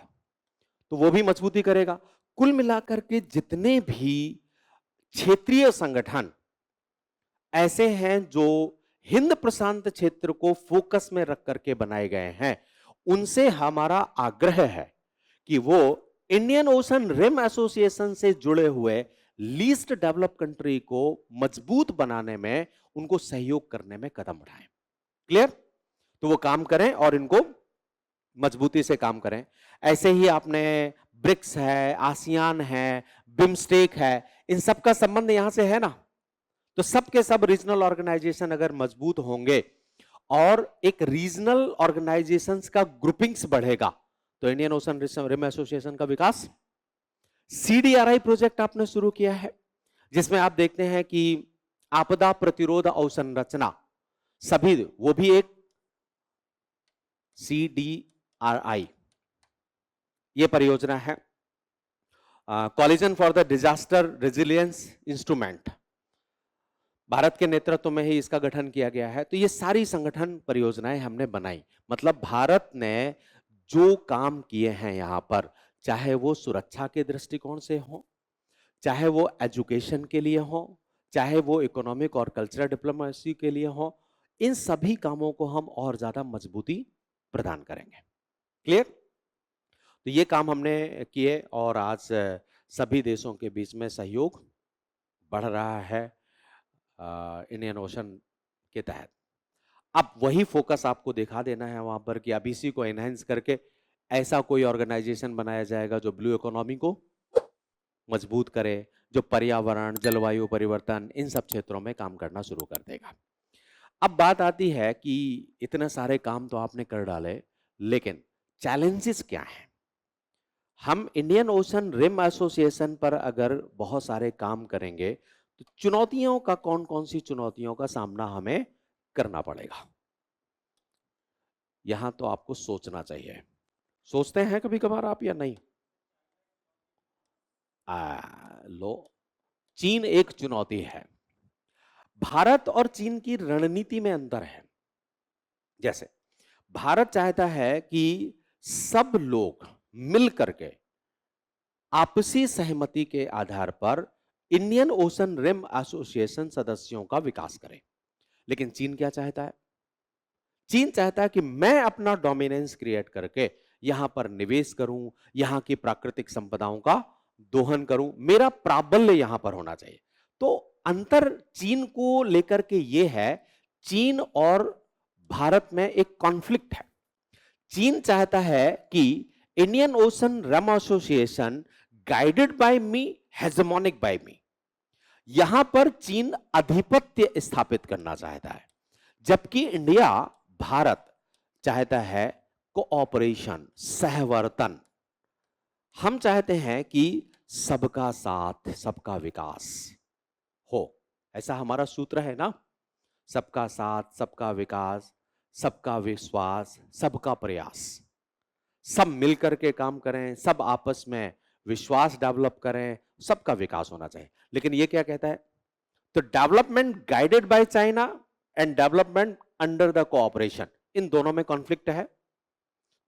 तो वो भी मजबूती करेगा। कुल मिलाकर के जितने भी क्षेत्रीय संगठन ऐसे हैं जो हिंद प्रशांत क्षेत्र को फोकस में रख करके बनाए गए हैं, उनसे हमारा आग्रह है कि वो इंडियन ओशन रिम एसोसिएशन से जुड़े हुए लीस्ट डेवलप कंट्री को मजबूत बनाने में, उनको सहयोग करने में कदम उठाएं। क्लियर? तो वो काम करें और इनको मजबूती से काम करें। ऐसे ही आपने ब्रिक्स है, आसियान है, बिम्स्टेक है, इन सब का संबंध यहां से है ना। तो सब के सब रीजनल ऑर्गेनाइजेशन अगर मजबूत होंगे और एक रीजनल ऑर्गेनाइजेशंस का ग्रुपिंग्स बढ़ेगा, तो इंडियन ओशन रिम एसोसिएशन का विकास। CDRI प्रोजेक्ट आपने शुरू किया है, जिसमें आप देखते हैं कि आपदा प्रतिरोध अवसंरचना, सभी वो भी एक CDRI ये परियोजना है। Collision for the disaster resilience instrument, Bharat के नेतृत्व में ही इसका गठन किया गया है। तो ये सारी संगठन परियोजनाएं हमने बनाई। मतलब भारत ने जो काम किए हैं यहां पर, चाहे वो सुरक्षा के दृष्टिकोण से हो, चाहे वो एजुकेशन के लिए हो, चाहे वो इकोनॉमिक और कल्चरल डिप्लोमेसी के लिए हो, इन सभी कामों को हम और ज्यादा मजबूती प्रदान करेंगे। क्लियर? तो ये काम हमने किए और आज सभी देशों के बीच में सहयोग बढ़ रहा है इंडियन ओशन के तहत। अब वही फोकस आपको दिखा देना है वहां पर कि अब इसी को एनहांस करके ऐसा कोई ऑर्गेनाइजेशन बनाया जाएगा जो ब्लू इकोनॉमी को मजबूत करे, जो पर्यावरण, जलवायु परिवर्तन, इन सब क्षेत्रों में काम करना शुरू कर देगा। अब बात आती है कि इतने सारे काम तो आपने कर डाले, लेकिन चैलेंजेस क्या हैं? हम इंडियन ओशन रिम एसोसिएशन पर अगर बहुत सारे काम करेंगे, तो चुनौतियों का कौन-कौन सी चुनौतियों का सामना हमें करना पड़ेगा? यहां तो आपको सोचना चाहिए। सोचते हैं कभी-कभार आप या नहीं? लो, चीन एक चुनौती है। भारत और चीन की रणनीति में अंतर है। जैसे भारत चाहता है कि सब लोग मिल करके आपसी सहमति के आधार पर इंडियन ओशन रिम एसोसिएशन सदस्यों का विकास करें। लेकिन चीन क्या चाहता है? चीन चाहता है कि मैं अपना डोमिनेंस क्रिएट करके यहां पर निवेश करूं, यहां की प्राकृतिक संपदाओं का दोहन करूं, मेरा प्राबल्य यहां पर होना चाहिए। तो अंतर चीन को लेकर के यह है, चीन और भारत में एक कॉन्फ्लिक्ट है। चीन चाहता है कि Indian Ocean Rim Association guided by me, hegemonic by me. यहां पर चीन आधिपत्य स्थापित करना चाहता है, जबकि इंडिया, भारत चाहता है कोऑपरेशन, सहवर्तन। हम चाहते हैं कि सबका साथ, सबका विकास हो। ऐसा हमारा सूत्र है ना, सबका साथ, सबका विकास, सबका विश्वास, सबका प्रयास। सब मिलकर के काम करें, सब आपस में विश्वास डेवलप करें, सबका विकास होना चाहिए। लेकिन ये क्या कहता है? तो development guided by China and development under the cooperation, इन दोनों में कॉन्फ्लिक्ट है।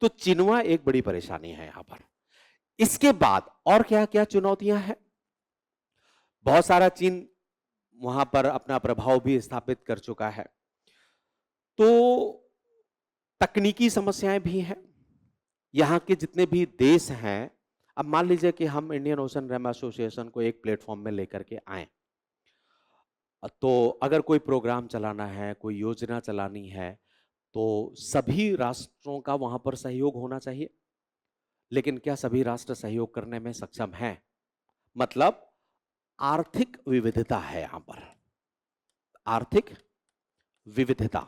तो चिनवा एक बड़ी परेशानी है यहां पर। इसके बाद और क्या क्या चुनौतियां हैं? बहुत सारा चीन वहां पर अपना प्रभाव भी स्थापित कर चुका है। तो तकनीकी समस्याएं भी हैं। यहाँ के जितने भी देश हैं, अब मान लीजिए कि हम इंडियन ओशन रिम एसोसिएशन को एक प्लेटफॉर्म में लेकर के आए, तो अगर कोई प्रोग्राम चलाना है, कोई योजना चलानी है, तो सभी राष्ट्रों का वहां पर सहयोग होना चाहिए। लेकिन क्या सभी राष्ट्र सहयोग करने में सक्षम हैं? मतलब आर्थिक विविधता है यहां पर, आर्थिक विविधता।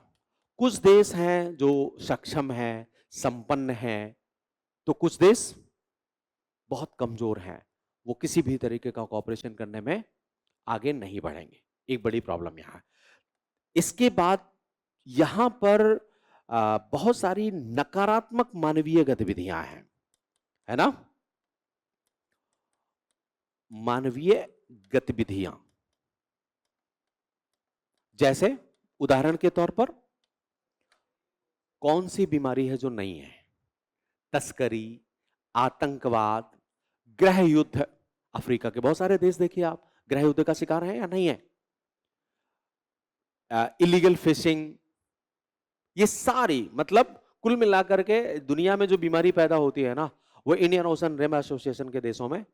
कुछ देश हैं जो सक्षम हैं, संपन्न हैं, तो कुछ देश बहुत कमजोर हैं, वो किसी भी तरीके का कॉपरेशन करने में आगे नहीं बढ़ेंगे। एक बड़ी प्रॉब्लम यहां है। इसके बाद यहां पर बहुत सारी नकारात्मक मानवीय गतिविधियां हैं, है ना? मानवीय गतिविधियां जैसे उदाहरण के तौर पर कौन सी बीमारी है जो नहीं है? तस्करी, आतंकवाद, गृह युद्ध। अफ्रीका के बहुत सारे देश देखिए आप, गृह युद्ध का शिकार है या नहीं है? इलीगल फिशिंग, ये सारी, मतलब कुल मिलाकर के दुनिया में जो बीमारी पैदा होती है ना, वो इंडियन ओशन रिम एसोसिएशन के देशों में।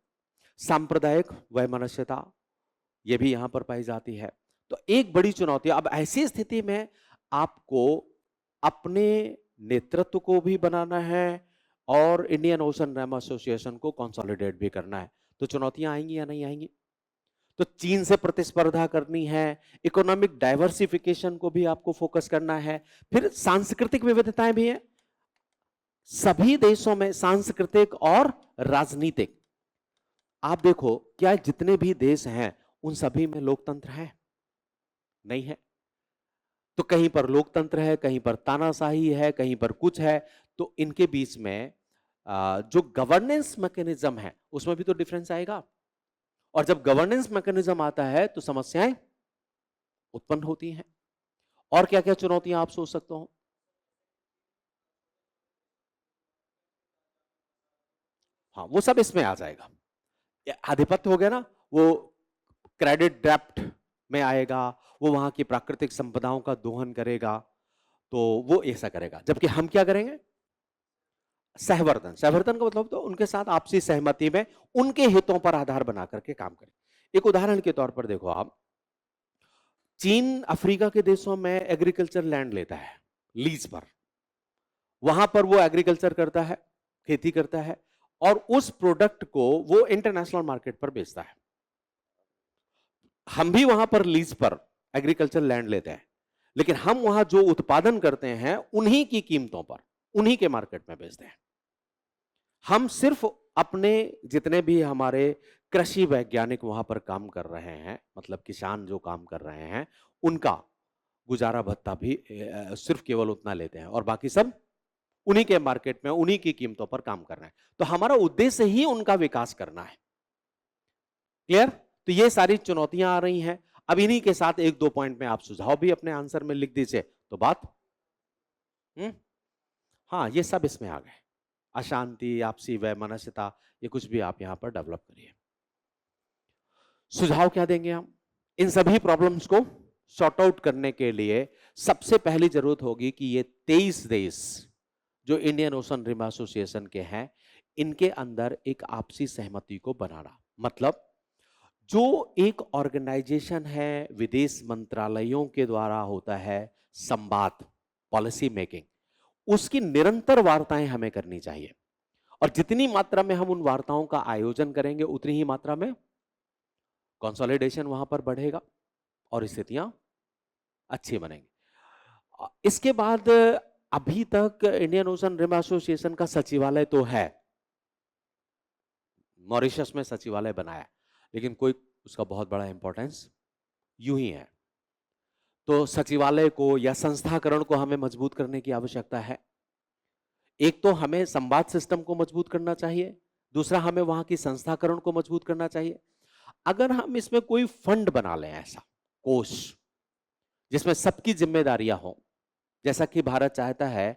सांप्रदायिक वैमनस्यता, ये भी यहां पर पाई जाती है। तो एक बड़ी चुनौती। अब ऐसी स्थिति में आपको अपने नेतृत्व को भी बनाना है और इंडियन ओशन रिम एसोसिएशन को कंसोलिडेट भी करना है। तो चुनौतियां आएंगी या नहीं आएंगी? तो चीन से प्रतिस्पर्धा करनी है, इकोनॉमिक डाइवर्सिफिकेशन को भी आपको फोकस करना है, फिर सांस्कृतिक विविधताएं भी हैं। सभी देशों में सांस्कृतिक और राजनीतिक, आप देखो क्या जितने भी देश हैं उन सभी में लोकतंत्र है? नहीं है। तो कहीं पर लोकतंत्र है, कहीं पर तानाशाही है, कहीं पर कुछ है। तो इनके बीच में जो गवर्नेंस मैकेनिज्म है उसमें भी तो डिफरेंस आएगा। और जब गवर्नेंस मैकेनिज्म आता है तो समस्याएं उत्पन्न होती हैं। और क्या क्या चुनौतियां आप सोच सकते हो? हाँ, वो सब इसमें आ जाएगा। आधिपत्य हो गया ना, वो क्रेडिट डेप्ट में आएगा, वो वहां की प्राकृतिक संपदाओं का दोहन करेगा, तो वो ऐसा करेगा। जबकि हम क्या करेंगे? सहवर्तन। सहवर्तन का मतलब तो उनके साथ आपसी सहमति में उनके हितों पर आधार बना करके काम करें। एक उदाहरण के तौर पर देखो आप, चीन अफ्रीका के देशों में एग्रीकल्चर लैंड लेता है लीज पर, वहां पर वो एग्रीकल्चर करता है, खेती करता है, और उस प्रोडक्ट को वो इंटरनेशनल मार्केट पर बेचता है। हम भी वहां पर लीज पर एग्रीकल्चर लैंड लेते हैं, लेकिन हम वहां जो उत्पादन करते हैं उन्हीं की कीमतों पर, उन्हीं के मार्केट में बेचते हैं। हम सिर्फ अपने जितने भी हमारे कृषि वैज्ञानिक वहां पर काम कर रहे हैं, मतलब किसान जो काम कर रहे हैं, उनका गुजारा भत्ता भी सिर्फ केवल उतना लेते हैं और बाकी सब उन्हीं के मार्केट में उन्हीं की कीमतों पर काम कर रहे हैं। तो हमारा उद्देश्य ही उनका विकास करना है। क्लियर? तो ये सारी चुनौतियां आ रही हैं। अब इन्हीं के साथ एक दो पॉइंट में आप सुझाव भी अपने आंसर में लिख दीजिए तो बात हाँ, ये सब इसमें आ गए। अशांति, आपसी वैमनस्यता, ये कुछ भी आप यहां पर डेवलप करिए। सुझाव क्या देंगे हम इन सभी प्रॉब्लम्स को सॉर्ट आउट करने के लिए? सबसे पहली जरूरत होगी कि ये 23 देश जो इंडियन ओशन रिम एसोसिएशन के हैं, इनके अंदर एक आपसी सहमति को बनाना। मतलब जो एक ऑर्गेनाइजेशन है, विदेश मंत्रालयों के द्वारा होता है संवाद, पॉलिसी मेकिंग, उसकी निरंतर वार्ताएं हमें करनी चाहिए। और जितनी मात्रा में हम उन वार्ताओं का आयोजन करेंगे उतनी ही मात्रा में कंसोलिडेशन वहां पर बढ़ेगा और स्थितियां अच्छी बनेंगी। इसके बाद अभी तक इंडियन ओशन रिम एसोसिएशन का सचिवालय तो है, मॉरिशस में सचिवालय बनाया, लेकिन कोई उसका बहुत बड़ा इंपॉर्टेंस यूं ही है। तो सचिवालय को या संस्थाकरण को हमें मजबूत करने की आवश्यकता है। एक तो हमें संवाद सिस्टम को मजबूत करना चाहिए, दूसरा हमें वहां की संस्थाकरण को मजबूत करना चाहिए। अगर हम इसमें कोई फंड बना लें, ऐसा कोष जिसमें सबकी जिम्मेदारियां हो, जैसा कि भारत चाहता है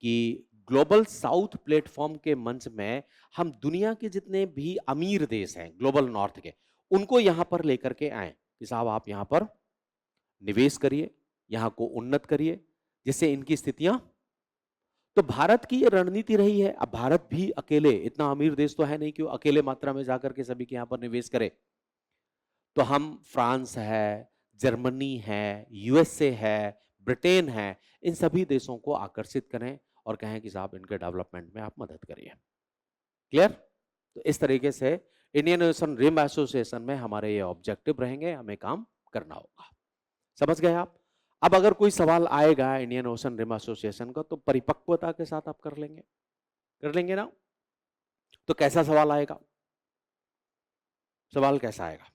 कि ग्लोबल साउथ प्लेटफॉर्म के मंच में हम दुनिया के जितने भी अमीर देश हैं ग्लोबल नॉर्थ के, उनको यहां पर लेकर के आए कि साहब आप यहां पर निवेश करिए, यहां को उन्नत करिए, जिससे इनकी स्थितियां। तो भारत की ये रणनीति रही है। अब भारत भी अकेले, इतना अमीर देश तो है नहीं कि वो अकेले मात्रा में जाकर के सभी के यहां पर निवेश करे। तो हम फ्रांस है, जर्मनी है, यूएसए है, ब्रिटेन है, इन सभी देशों को आकर्षित करें और कहें कि साहब इनके डेवलपमेंट में आप मदद करिए। क्लियर? तो इस तरीके से इंडियन ओशन रिम एसोसिएशन में हमारे ये ऑब्जेक्टिव रहेंगे, हमें काम करना होगा। समझ गए आप? अब अगर कोई सवाल आएगा इंडियन ओशन रिम एसोसिएशन का तो परिपक्वता के साथ आप कर लेंगे ना? तो कैसा सवाल आएगा? सवाल कैसा आएगा?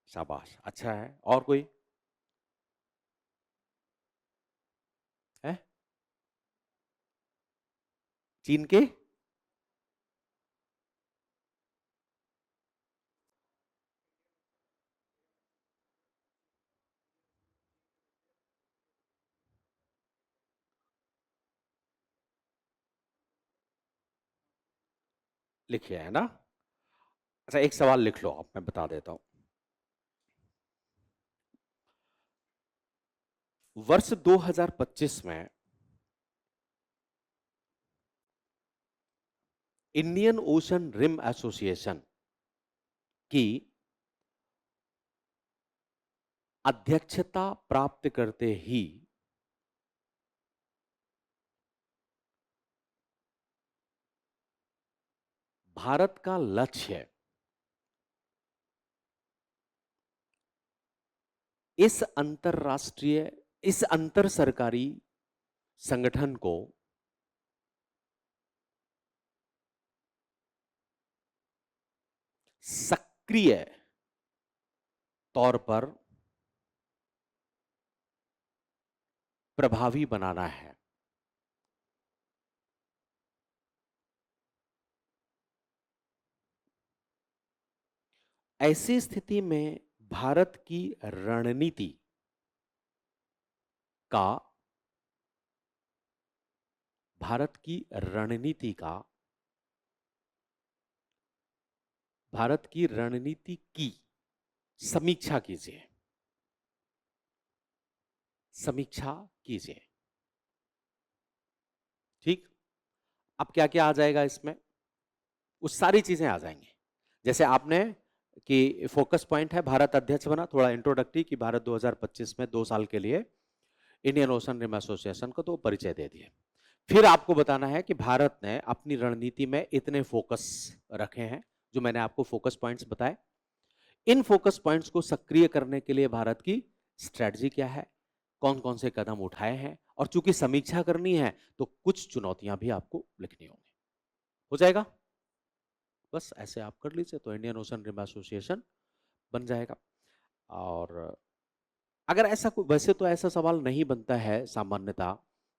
शाबाश, अच्छा है। और कोई है? चीन के लिखिए, है ना? अच्छा, एक सवाल लिख लो आप, मैं बता देता हूं। वर्ष 2025 में इंडियन ओशन रिम एसोसिएशन की अध्यक्षता प्राप्त करते ही भारत का लक्ष्य इस अंतरराष्ट्रीय, इस अंतर सरकारी संगठन को सक्रिय तौर पर प्रभावी बनाना है। ऐसी स्थिति में भारत की रणनीति का भारत की रणनीति का भारत की रणनीति की समीक्षा कीजिए, समीक्षा कीजिए। ठीक? अब क्या क्या आ जाएगा इसमें? वो सारी चीजें आ जाएंगी। जैसे आपने कि फोकस पॉइंट है भारत अध्यक्ष बना, थोड़ा इंट्रोडक्टरी कि भारत 2025 में 2 साल के लिए इंडियन ओशन रिम एसोसिएशन को तो परिचय दे दिए। फिर आपको बताना है कि भारत ने अपनी रणनीति में इतने फोकस रखे हैं, जो मैंने आपको फोकस पॉइंट्स बताए। इन फोकस पॉइंट्स को सक्रिय करने के लिए भारत की स्ट्रेटजी क्या है, कौन-कौन से कदम उठाए हैं, और चूंकि समीक्षा करनी है तो कुछ चुनौतियां भी आपको लिखनी होंगी। हो जाएगा? बस ऐसे आप कर लीजिए तो इंडियन ओशन रिम एसोसिएशन बन जाएगा। और अगर ऐसा कोई, वैसे तो ऐसा सवाल नहीं बनता है सामान्यतः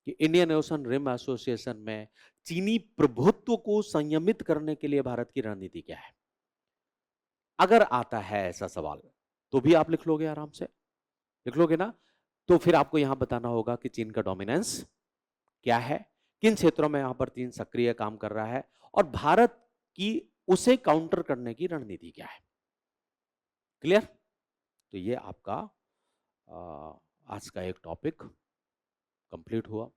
कि इंडियन ओशन रिम एसोसिएशन में चीनी प्रभुत्व को संयमित करने के लिए भारत की रणनीति क्या है। अगर आता है ऐसा सवाल तो भी आप लिख लोगे आराम से, लिख लोगे ना। तो फिर आपको यहां बताना होगा कि चीन का डोमिनेंस क्या है, किन क्षेत्रों में यहां पर चीन सक्रिय काम कर रहा है, और भारत की उसे काउंटर करने की रणनीति क्या है। क्लियर? तो ये आपका आज का एक टॉपिक कंप्लीट हुआ।